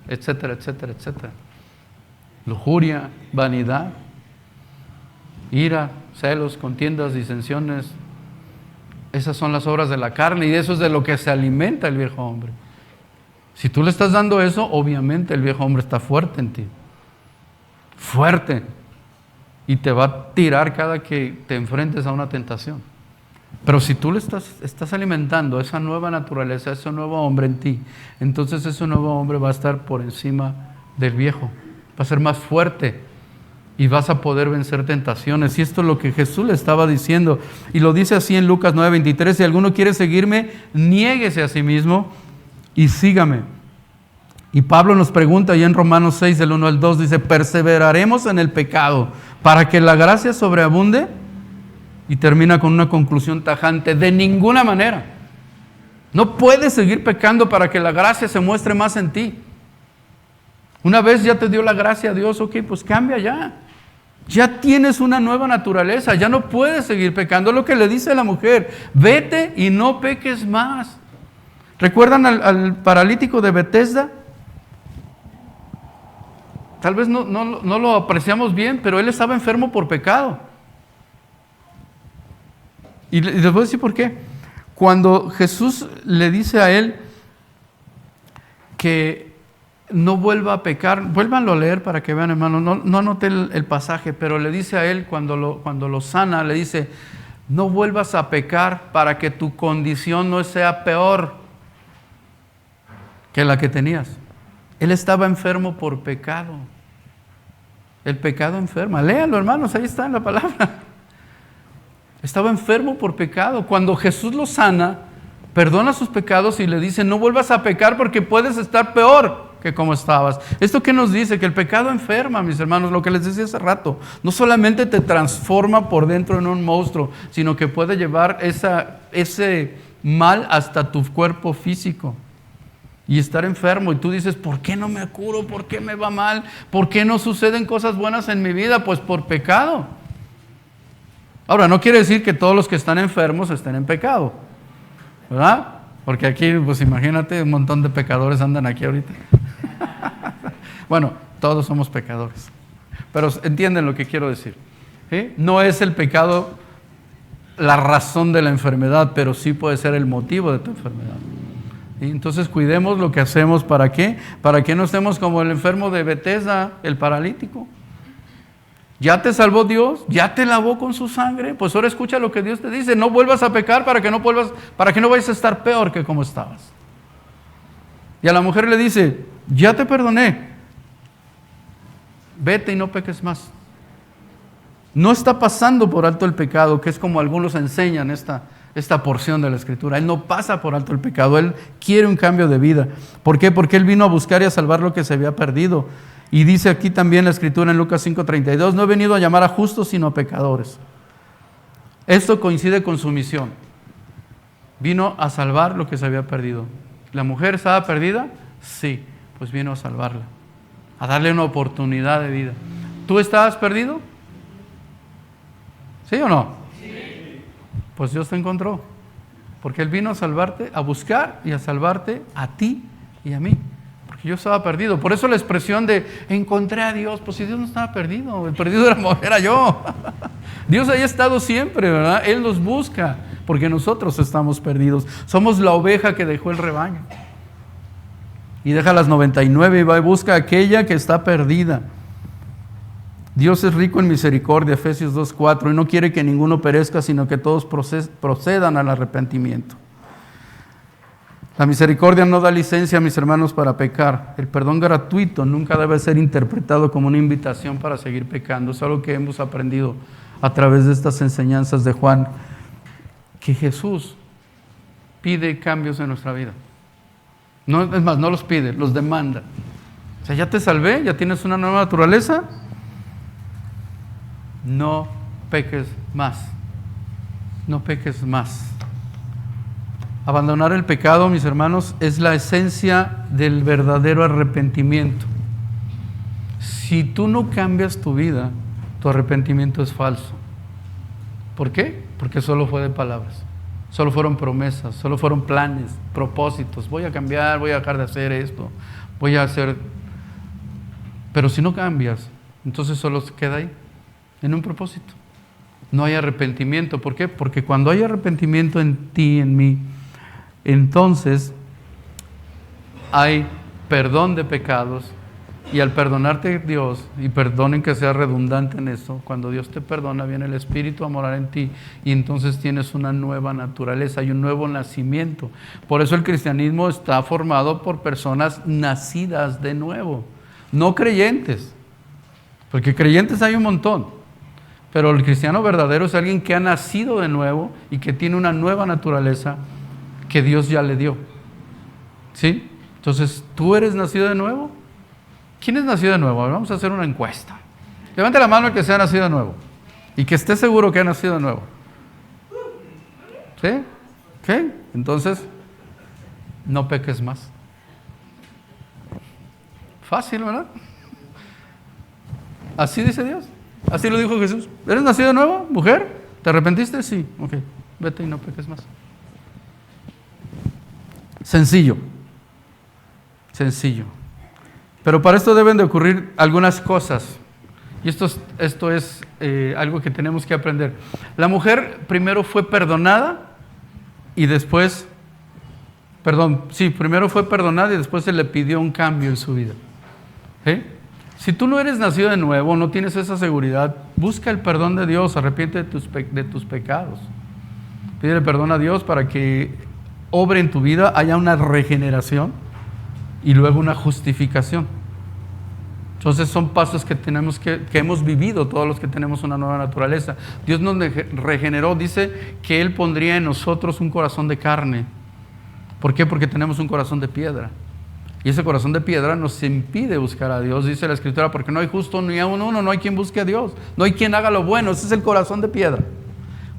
etcétera, etcétera, etcétera? Lujuria, vanidad, ira, celos, contiendas, disensiones. Esas son las obras de la carne y de eso es de lo que se alimenta el viejo hombre. Si tú le estás dando eso, obviamente el viejo hombre está fuerte en ti. Fuerte. Y te va a tirar cada que te enfrentes a una tentación. Pero si tú le estás alimentando esa nueva naturaleza, ese nuevo hombre en ti, entonces ese nuevo hombre va a estar por encima del viejo. Va a ser más fuerte y vas a poder vencer tentaciones. Y esto es lo que Jesús le estaba diciendo. Y lo dice así en Lucas 9:23. Si alguno quiere seguirme, niéguese a sí mismo y sígame. Y Pablo nos pregunta allá en Romanos 6, del 1 al 2, dice, ¿perseveraremos en el pecado para que la gracia sobreabunde? Y termina con una conclusión tajante, de ninguna manera. No puedes seguir pecando para que la gracia se muestre más en ti. Una vez ya te dio la gracia a Dios, ok, pues cambia ya. Ya tienes una nueva naturaleza, ya no puedes seguir pecando. Es lo que le dice a la mujer, vete y no peques más. ¿Recuerdan al paralítico de Betesda? Tal vez no lo apreciamos bien, pero él estaba enfermo por pecado. Y les voy a decir por qué. Cuando Jesús le dice a él que no vuelva a pecar, vuélvanlo a leer para que vean, hermano, no anoté el pasaje, pero le dice a él cuando lo sana, le dice, no vuelvas a pecar para que tu condición no sea peor que la que tenías. Él estaba enfermo por pecado. El pecado enferma. Léanlo, hermanos, ahí está en la palabra. Estaba enfermo por pecado. Cuando Jesús lo sana, perdona sus pecados y le dice, no vuelvas a pecar porque puedes estar peor que como estabas. ¿Esto qué nos dice? Que el pecado enferma, mis hermanos, lo que les decía hace rato. No solamente te transforma por dentro en un monstruo, sino que puede llevar ese mal hasta tu cuerpo físico. Y estar enfermo, y tú dices, ¿por qué no me curo? ¿Por qué me va mal? ¿Por qué no suceden cosas buenas en mi vida? Pues por pecado. Ahora, no quiere decir que todos los que están enfermos estén en pecado, ¿verdad? Porque aquí, pues imagínate, un montón de pecadores andan aquí ahorita. Bueno, todos somos pecadores, pero entienden lo que quiero decir, ¿sí? No es el pecado la razón de la enfermedad, pero sí puede ser el motivo de tu enfermedad. Y entonces cuidemos lo que hacemos. ¿Para qué? Para que no estemos como el enfermo de Betesda, el paralítico. Ya te salvó Dios, ya te lavó con su sangre, pues ahora escucha lo que Dios te dice, no vuelvas a pecar para que no vayas a estar peor que como estabas. Y a la mujer le dice, ya te perdoné, vete y no peques más. No está pasando por alto el pecado, que es como algunos enseñan esta porción de la Escritura. Él no pasa por alto el pecado, Él quiere un cambio de vida. ¿Por qué? Porque Él vino a buscar y a salvar lo que se había perdido. Y dice aquí también la Escritura en Lucas 5:32, no he venido a llamar a justos sino a pecadores. Esto coincide con su misión. Vino a salvar lo que se había perdido. ¿La mujer estaba perdida? Sí, pues vino a salvarla, a darle una oportunidad de vida. ¿Tú estabas perdido? ¿Sí o no? Sí. Pues Dios te encontró, porque Él vino a salvarte, a buscar y a salvarte a ti y a mí. Porque yo estaba perdido. Por eso la expresión de encontré a Dios, pues si Dios no estaba perdido, el perdido era yo. Dios ahí ha estado siempre, ¿verdad? Él nos busca, porque nosotros estamos perdidos. Somos la oveja que dejó el rebaño. Y deja las 99 y va y busca a aquella que está perdida. Dios es rico en misericordia, Efesios 2:4, y no quiere que ninguno perezca, sino que todos procedan al arrepentimiento. La misericordia no da licencia, mis hermanos, para pecar. El perdón gratuito nunca debe ser interpretado como una invitación para seguir pecando. Es algo que hemos aprendido a través de estas enseñanzas de Juan, que Jesús pide cambios en nuestra vida. No, es más, no los pide, los demanda. O sea, ya te salvé, ya tienes una nueva naturaleza. No peques más. No peques más. Abandonar el pecado, mis hermanos, es la esencia del verdadero arrepentimiento. Si tú no cambias tu vida, tu arrepentimiento es falso. ¿Por qué? Porque solo fue de palabras. Solo fueron promesas, solo fueron planes, propósitos. Voy a cambiar, voy a dejar de hacer esto, voy a hacer... Pero si no cambias, entonces solo se queda ahí, en un propósito. No hay arrepentimiento. ¿Por qué? Porque cuando hay arrepentimiento en ti, en mí, entonces hay perdón de pecados. Y al perdonarte Dios, y perdonen que sea redundante en eso, cuando Dios te perdona, viene el Espíritu a morar en ti, y entonces tienes una nueva naturaleza, hay un nuevo nacimiento. Por eso el cristianismo está formado por personas nacidas de nuevo, no creyentes, porque creyentes hay un montón, pero el cristiano verdadero es alguien que ha nacido de nuevo y que tiene una nueva naturaleza que Dios ya le dio. ¿Sí? Entonces, ¿tú eres nacido de nuevo? ¿Quién es nacido de nuevo? A ver, vamos a hacer una encuesta. Levante la mano el que sea nacido de nuevo y que esté seguro que ha nacido de nuevo. ¿Sí? ¿Qué? Entonces, no peques más. Fácil, ¿verdad? Así dice Dios. Así lo dijo Jesús. ¿Eres nacido de nuevo, mujer? ¿Te arrepentiste? Sí. Ok, vete y no peques más. Sencillo. Sencillo. Pero para esto deben de ocurrir algunas cosas. Y esto es algo que tenemos que aprender. La mujer primero fue perdonada y después, primero fue perdonada y después se le pidió un cambio en su vida. ¿Sí? Si tú no eres nacido de nuevo, no tienes esa seguridad, busca el perdón de Dios, arrepiente de tus pecados. Pídele perdón a Dios para que obre en tu vida, haya una regeneración y luego una justificación. Entonces son pasos que hemos vivido todos los que tenemos una nueva naturaleza. Dios nos regeneró, dice que Él pondría en nosotros un corazón de carne. ¿Por qué? Porque tenemos un corazón de piedra. Y ese corazón de piedra nos impide buscar a Dios, dice la Escritura, porque no hay justo ni aun uno, no hay quien busque a Dios, no hay quien haga lo bueno. Ese es el corazón de piedra.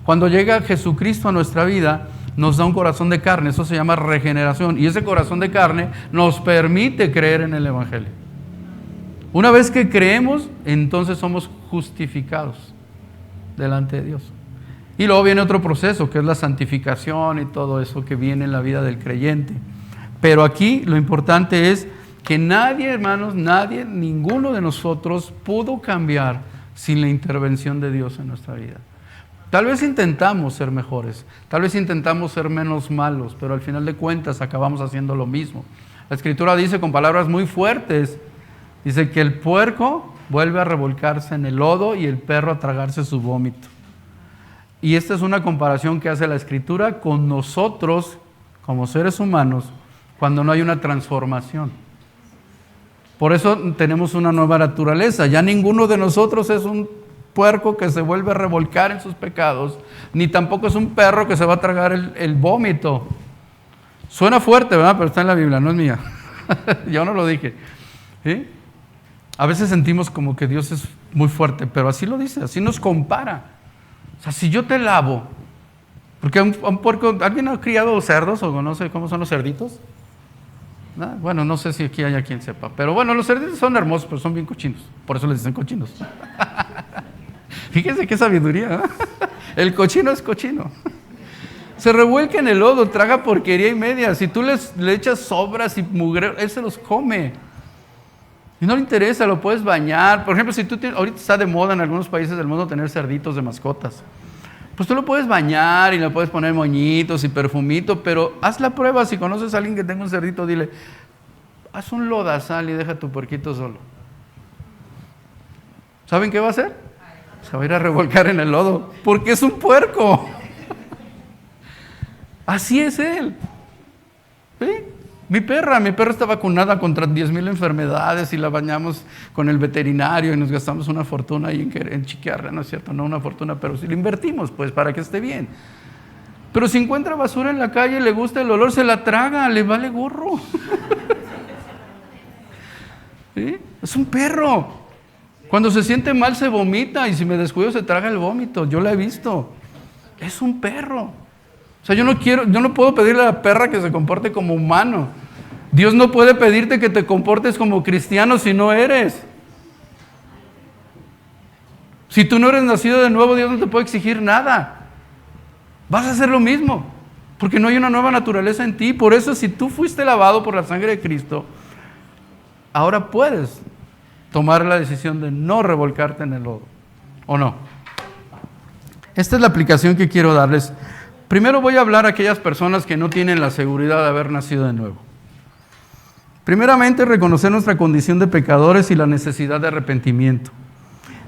Cuando llega Jesucristo a nuestra vida, nos da un corazón de carne, eso se llama regeneración, y ese corazón de carne nos permite creer en el Evangelio. Una vez que creemos, entonces somos justificados delante de Dios. Y luego viene otro proceso, que es la santificación y todo eso que viene en la vida del creyente. Pero aquí lo importante es que nadie, hermanos, ninguno de nosotros pudo cambiar sin la intervención de Dios en nuestra vida. Tal vez intentamos ser mejores, tal vez intentamos ser menos malos, pero al final de cuentas acabamos haciendo lo mismo. La Escritura dice con palabras muy fuertes, dice que el puerco vuelve a revolcarse en el lodo y el perro a tragarse su vómito. Y esta es una comparación que hace la Escritura con nosotros como seres humanos cuando no hay una transformación. Por eso tenemos una nueva naturaleza. Ya ninguno de nosotros es un puerco que se vuelve a revolcar en sus pecados, ni tampoco es un perro que se va a tragar el vómito. Suena fuerte, ¿verdad? Pero está en la Biblia, no es mía. Yo no lo dije. ¿Sí? A veces sentimos como que Dios es muy fuerte, pero así lo dice, así nos compara. O sea, si yo te lavo, porque un puerco, ¿alguien ha criado cerdos o no sé cómo son los cerditos? ¿No? Bueno, no sé si aquí hay quien sepa, pero bueno, los cerditos son hermosos, pero son bien cochinos, por eso les dicen cochinos. Fíjense qué sabiduría, ¿eh? El cochino es cochino. Se revuelca en el lodo, traga porquería y media. Si tú le echas sobras y mugre, él se los come. Y no le interesa, lo puedes bañar. Por ejemplo, si ahorita está de moda en algunos países del mundo tener cerditos de mascotas. Pues tú lo puedes bañar y le puedes poner moñitos y perfumito, pero haz la prueba. Si conoces a alguien que tenga un cerdito, dile, haz un lodazal y deja tu puerquito solo. ¿Saben qué va a hacer? Se va a ir a revolcar en el lodo, porque es un puerco. Así es él. ¿Sí? Mi perra está vacunada contra 10,000 enfermedades y la bañamos con el veterinario y nos gastamos una fortuna ahí en chiquearla, ¿no es cierto? No una fortuna, pero si la invertimos, pues, para que esté bien. Pero si encuentra basura en la calle, le gusta el olor, se la traga, le vale gorro. ¿Sí? Es un perro. Cuando se siente mal se vomita y si me descuido se traga el vómito. Yo lo he visto. Es un perro. O sea, yo no puedo pedirle a la perra que se comporte como humano. Dios no puede pedirte que te comportes como cristiano si no eres. Si tú no eres nacido de nuevo, Dios no te puede exigir nada. Vas a hacer lo mismo, porque no hay una nueva naturaleza en ti. Por eso, si tú fuiste lavado por la sangre de Cristo, ahora puedes tomar la decisión de no revolcarte en el lodo, ¿o no? Esta es la aplicación que quiero darles. Primero voy a hablar a aquellas personas que no tienen la seguridad de haber nacido de nuevo. Primeramente, reconocer nuestra condición de pecadores y la necesidad de arrepentimiento.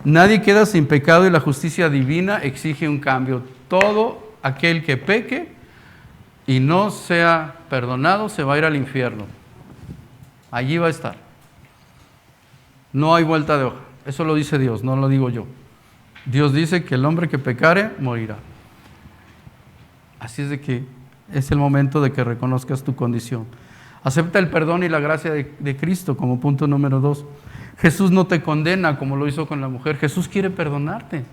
Nadie queda sin pecado y la justicia divina exige un cambio. Todo aquel que peque y no sea perdonado se va a ir al infierno. Allí va a estar. No hay vuelta de hoja. Eso lo dice Dios, no lo digo yo. Dios dice que el hombre que pecare morirá. Así es de que es el momento de que reconozcas tu condición. Acepta el perdón y la gracia de Cristo como punto número 2. Jesús no te condena como lo hizo con la mujer. Jesús quiere perdonarte.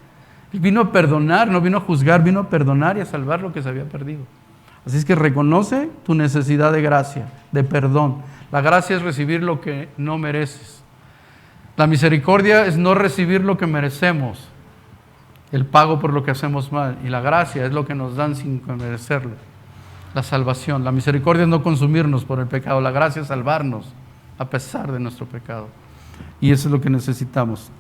Él vino a perdonar, no vino a juzgar, vino a perdonar y a salvar lo que se había perdido. Así es que reconoce tu necesidad de gracia, de perdón. La gracia es recibir lo que no mereces. La misericordia es no recibir lo que merecemos, el pago por lo que hacemos mal. Y la gracia es lo que nos dan sin merecerlo, la salvación. La misericordia es no consumirnos por el pecado, la gracia es salvarnos a pesar de nuestro pecado. Y eso es lo que necesitamos.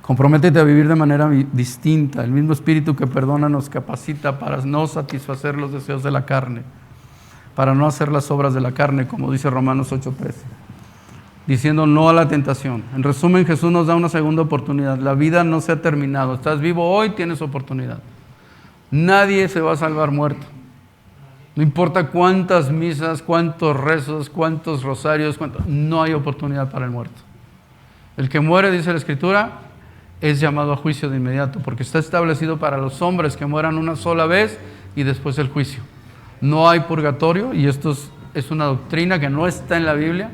Comprométete a vivir de manera distinta. El mismo Espíritu que perdona nos capacita para no satisfacer los deseos de la carne, para no hacer las obras de la carne, como dice Romanos 8:13. Diciendo no a la tentación. En resumen, Jesús nos da una segunda oportunidad. La vida no se ha terminado. Estás vivo hoy, tienes oportunidad. Nadie se va a salvar muerto. No importa cuántas misas, cuántos rezos, cuántos rosarios, no hay oportunidad para el muerto. El que muere, dice la Escritura, es llamado a juicio de inmediato, porque está establecido para los hombres que mueran una sola vez y después el juicio. No hay purgatorio, y esto es una doctrina que no está en la Biblia.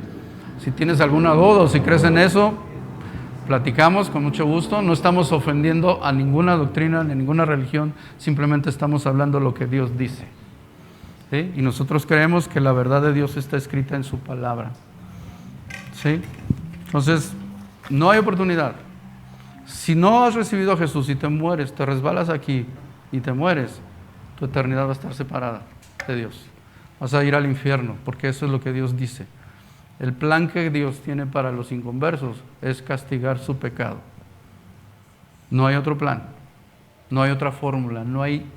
Si tienes alguna duda o si crees en eso, platicamos con mucho gusto. No estamos ofendiendo a ninguna doctrina ni a ninguna religión, simplemente estamos hablando lo que Dios dice. ¿Sí? Y nosotros creemos que la verdad de Dios está escrita en su palabra. ¿Sí? Entonces, no hay oportunidad. Si no has recibido a Jesús y te mueres, te resbalas aquí y te mueres, tu eternidad va a estar separada de Dios. Vas a ir al infierno, porque eso es lo que Dios dice. El plan que Dios tiene para los inconversos es castigar su pecado. No hay otro plan, no hay otra fórmula, no hay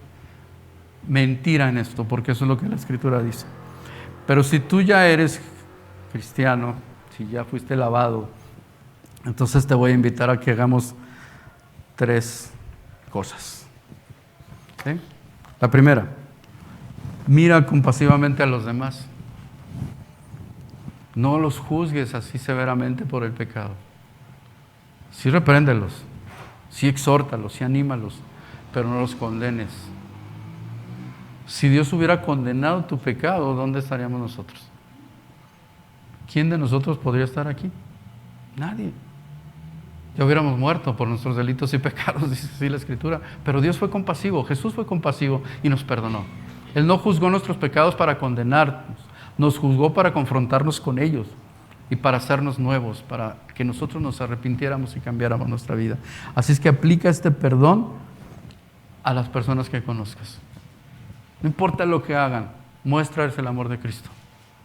mentira en esto, porque eso es lo que la Escritura dice. Pero si tú ya eres cristiano, si ya fuiste lavado, entonces te voy a invitar a que hagamos 3 cosas. ¿Sí? La primera, mira compasivamente a los demás. No los juzgues así severamente por el pecado. Sí repréndelos, sí exhórtalos, sí anímalos, pero no los condenes. Si Dios hubiera condenado tu pecado, ¿dónde estaríamos nosotros? ¿Quién de nosotros podría estar aquí? Nadie. Ya hubiéramos muerto por nuestros delitos y pecados, dice así la Escritura. Pero Dios fue compasivo, Jesús fue compasivo y nos perdonó. Él no juzgó nuestros pecados para condenarnos, nos juzgó para confrontarnos con ellos y para hacernos nuevos, para que nosotros nos arrepintiéramos y cambiáramos nuestra vida. Así es que aplica este perdón a las personas que conozcas. No importa lo que hagan, muéstrales el amor de Cristo.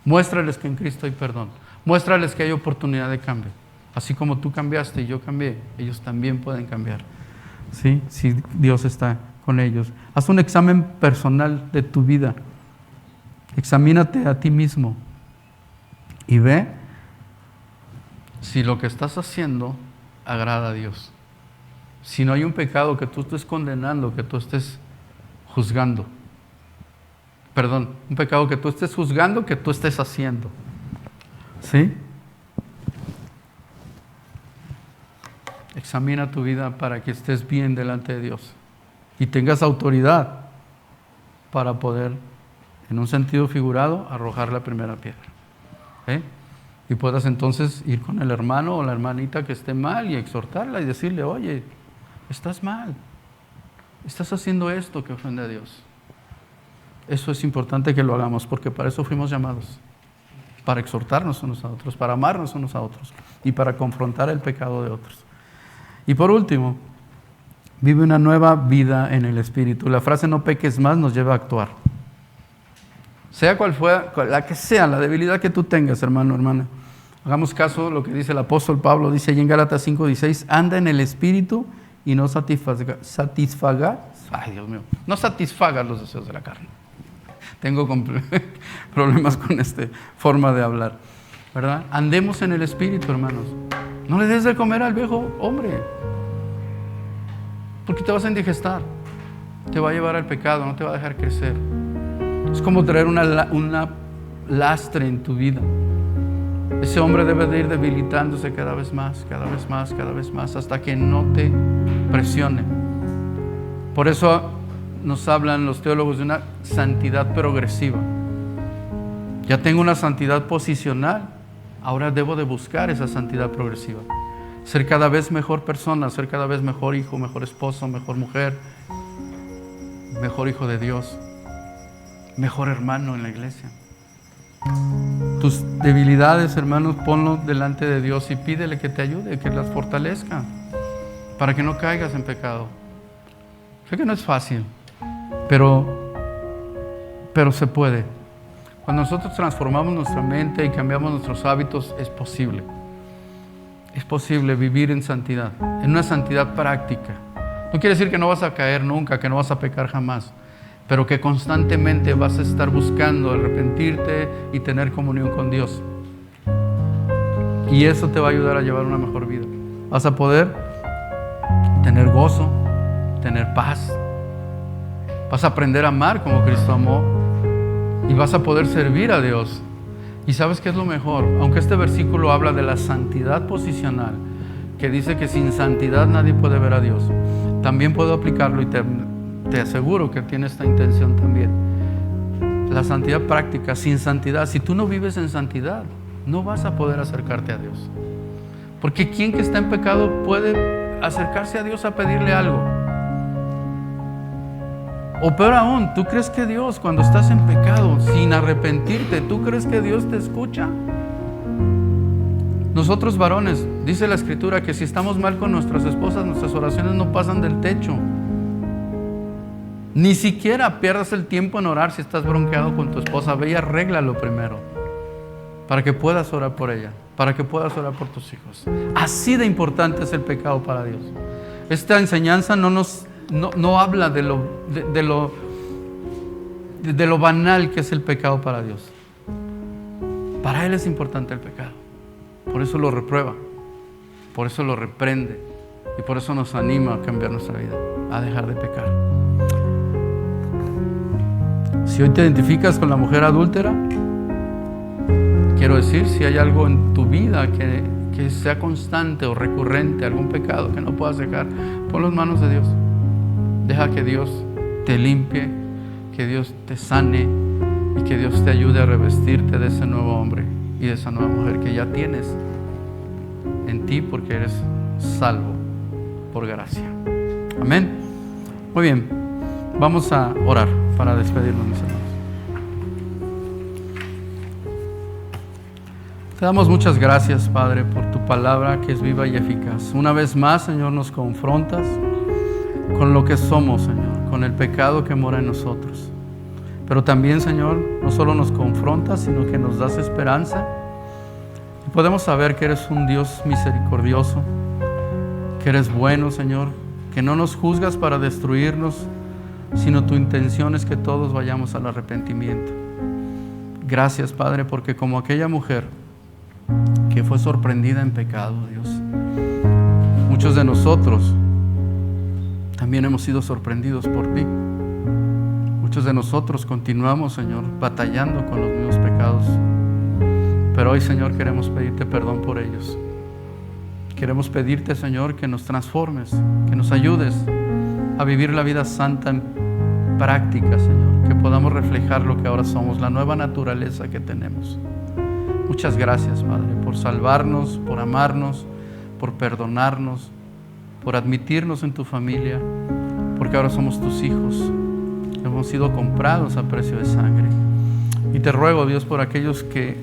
Muéstrales que en Cristo hay perdón. Muéstrales que hay oportunidad de cambio. Así como tú cambiaste y yo cambié, ellos también pueden cambiar. ¿Sí? Si Dios está con ellos. Haz un examen personal de tu vida. Examínate a ti mismo y ve si lo que estás haciendo agrada a Dios. Si no hay un pecado que tú estés condenando, que tú estés juzgando. Perdón, un pecado que tú estés juzgando, que tú estés haciendo. ¿Sí? Examina tu vida para que estés bien delante de Dios y tengas autoridad para poder, en un sentido figurado, arrojar la primera piedra. Y puedas entonces ir con el hermano o la hermanita que esté mal y exhortarla y decirle, oye, estás mal, estás haciendo esto que ofende a Dios. Eso es importante que lo hagamos, porque para eso fuimos llamados, para exhortarnos unos a otros, para amarnos unos a otros y para confrontar el pecado de otros. Y por último, Vive una nueva vida en el Espíritu. La frase no peques más nos lleva a actuar. Sea cual fuera, la que sea, la debilidad que tú tengas, hermano, hermana. Hagamos caso a lo que dice el apóstol Pablo, dice allí en Gálatas 5:16, anda en el Espíritu y no satisfagas los deseos de la carne. Tengo problemas con esta forma de hablar, ¿verdad? Andemos en el Espíritu, hermanos. No le des de comer al viejo hombre, porque te vas a indigestar, te va a llevar al pecado, no te va a dejar crecer. Es como traer una lastre en tu vida. Ese hombre debe de ir debilitándose cada vez más, hasta que no te presione. Por eso nos hablan los teólogos de una santidad progresiva. Ya tengo una santidad posicional, ahora debo de buscar esa santidad progresiva. Ser cada vez mejor persona, ser cada vez mejor hijo, mejor esposo, mejor mujer, mejor hijo de Dios, mejor hermano en la iglesia. Tus debilidades, hermanos, ponlo delante de Dios y pídele que te ayude, que las fortalezca, para que no caigas en pecado. Sé que no es fácil, pero se puede. Cuando nosotros transformamos nuestra mente y cambiamos nuestros hábitos, es posible. Es posible vivir en santidad, en una santidad práctica. No quiere decir que no vas a caer nunca, que no vas a pecar jamás, pero que constantemente vas a estar buscando arrepentirte y tener comunión con Dios. Y eso te va a ayudar a llevar una mejor vida. Vas a poder tener gozo, tener paz. Vas a aprender a amar como Cristo amó y vas a poder servir a Dios. Y ¿sabes qué es lo mejor? Aunque este versículo habla de la santidad posicional, que dice que sin santidad nadie puede ver a Dios, también puedo aplicarlo y te aseguro que tiene esta intención también. La santidad práctica, sin santidad, si tú no vives en santidad, no vas a poder acercarte a Dios. Porque ¿quién que está en pecado puede acercarse a Dios a pedirle algo? O peor aún, ¿tú crees que Dios, cuando estás en pecado, sin arrepentirte, tú crees que Dios te escucha? Nosotros varones, dice la Escritura que si estamos mal con nuestras esposas, nuestras oraciones no pasan del techo. Ni siquiera pierdas el tiempo en orar si estás bronqueado con tu esposa. Ve y arréglalo primero, para que puedas orar por ella, para que puedas orar por tus hijos. Así de importante es el pecado para Dios. Esta enseñanza no habla de lo banal que es el pecado para Dios. Para Él es importante el pecado. Por eso lo reprueba, por eso lo reprende y por eso nos anima a cambiar nuestra vida, a dejar de pecar. Si hoy te identificas con la mujer adúltera, quiero decir, si hay algo en tu vida que sea constante o recurrente, algún pecado que no puedas dejar, ponlo en manos de Dios. Deja que Dios te limpie, que Dios te sane y que Dios te ayude a revestirte de ese nuevo hombre y de esa nueva mujer que ya tienes en ti porque eres salvo por gracia. Amén. Muy bien, vamos a orar para despedirnos, mis hermanos. Te damos muchas gracias, Padre, por tu palabra que es viva y eficaz. Una vez más, Señor, nos confrontas con lo que somos, Señor, con el pecado que mora en nosotros. Pero también, Señor, no solo nos confrontas, sino que nos das esperanza. Y podemos saber que eres un Dios misericordioso, que eres bueno, Señor, que no nos juzgas para destruirnos, sino tu intención es que todos vayamos al arrepentimiento. Gracias, Padre, porque como aquella mujer que fue sorprendida en pecado, Dios, muchos de nosotros también hemos sido sorprendidos por ti. Muchos de nosotros continuamos, Señor, batallando con los mismos pecados. Pero hoy, Señor, queremos pedirte perdón por ellos. Queremos pedirte, Señor, que nos transformes, que nos ayudes a vivir la vida santa en práctica, Señor, que podamos reflejar lo que ahora somos, la nueva naturaleza que tenemos. Muchas gracias, Padre, por salvarnos, por amarnos, por perdonarnos, por admitirnos en tu familia, porque ahora somos tus hijos. Hemos sido comprados a precio de sangre. Y te ruego, Dios, por aquellos que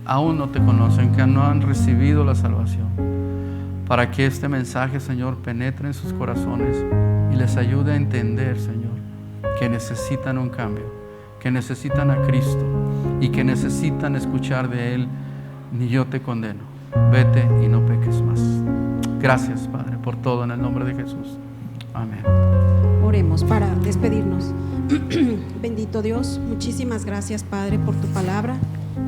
aún no te conocen, que no han recibido la salvación, para que este mensaje, Señor, penetre en sus corazones y les ayude a entender, Señor, que necesitan un cambio, que necesitan a Cristo y que necesitan escuchar de Él: ni yo te condeno, vete y no peques más. Gracias, Padre, por todo, en el nombre de Jesús. Amén. Oremos para despedirnos. Bendito Dios, muchísimas gracias, Padre, por tu palabra.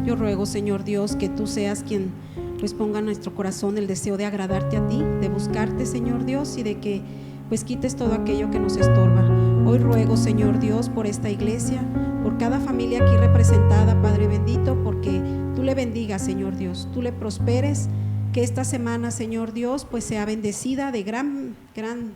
Yo ruego, Señor Dios, que tú seas quien pues ponga en nuestro corazón el deseo de agradarte a ti, de buscarte, Señor Dios, y de que pues quites todo aquello que nos estorba. Hoy ruego, Señor Dios, por esta iglesia, por cada familia aquí representada, Padre bendito, porque tú le bendigas, Señor Dios, tú le prosperes, que esta semana, Señor Dios, pues sea bendecida de gran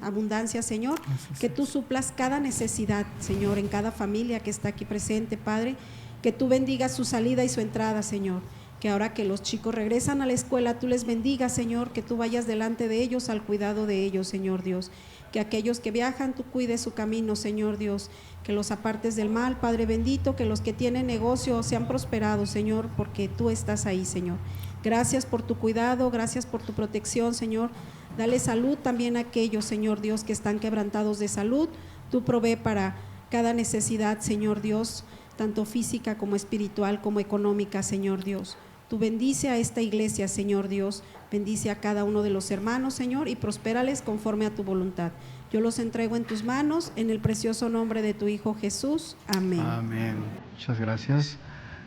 abundancia, Señor, que tú suplas cada necesidad, Señor, en cada familia que está aquí presente, Padre, que tú bendigas su salida y su entrada, Señor, que ahora que los chicos regresan a la escuela, tú les bendigas, Señor, que tú vayas delante de ellos, al cuidado de ellos, Señor Dios, que aquellos que viajan, tú cuides su camino, Señor Dios, que los apartes del mal, Padre bendito, que los que tienen negocio sean prosperados, Señor, porque tú estás ahí, Señor. Gracias por tu cuidado, gracias por tu protección, Señor. Dale salud también a aquellos, Señor Dios, que están quebrantados de salud. Tú provee para cada necesidad, Señor Dios, tanto física como espiritual, como económica, Señor Dios. Tú bendice a esta iglesia, Señor Dios, bendice a cada uno de los hermanos, Señor, y prospérales conforme a tu voluntad. Yo los entrego en tus manos, en el precioso nombre de tu Hijo Jesús. Amén. Amén. Muchas gracias.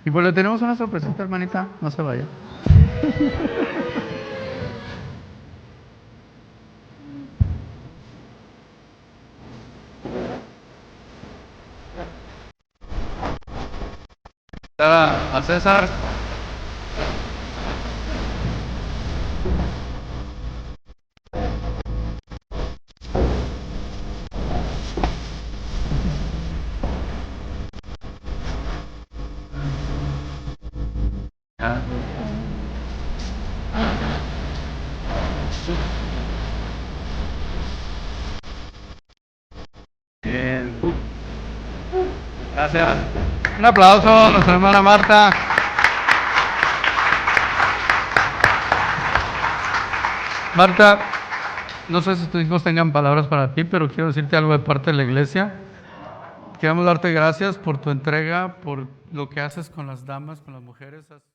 Y pues le tenemos una sorpresita, hermanita, no se vaya. A César. Bien. Gracias. Un aplauso a nuestra hermana Marta. Marta, no sé si tus hijos tengan palabras para ti, pero quiero decirte algo de parte de la iglesia. Queremos darte gracias por tu entrega, por lo que haces con las damas, con las mujeres.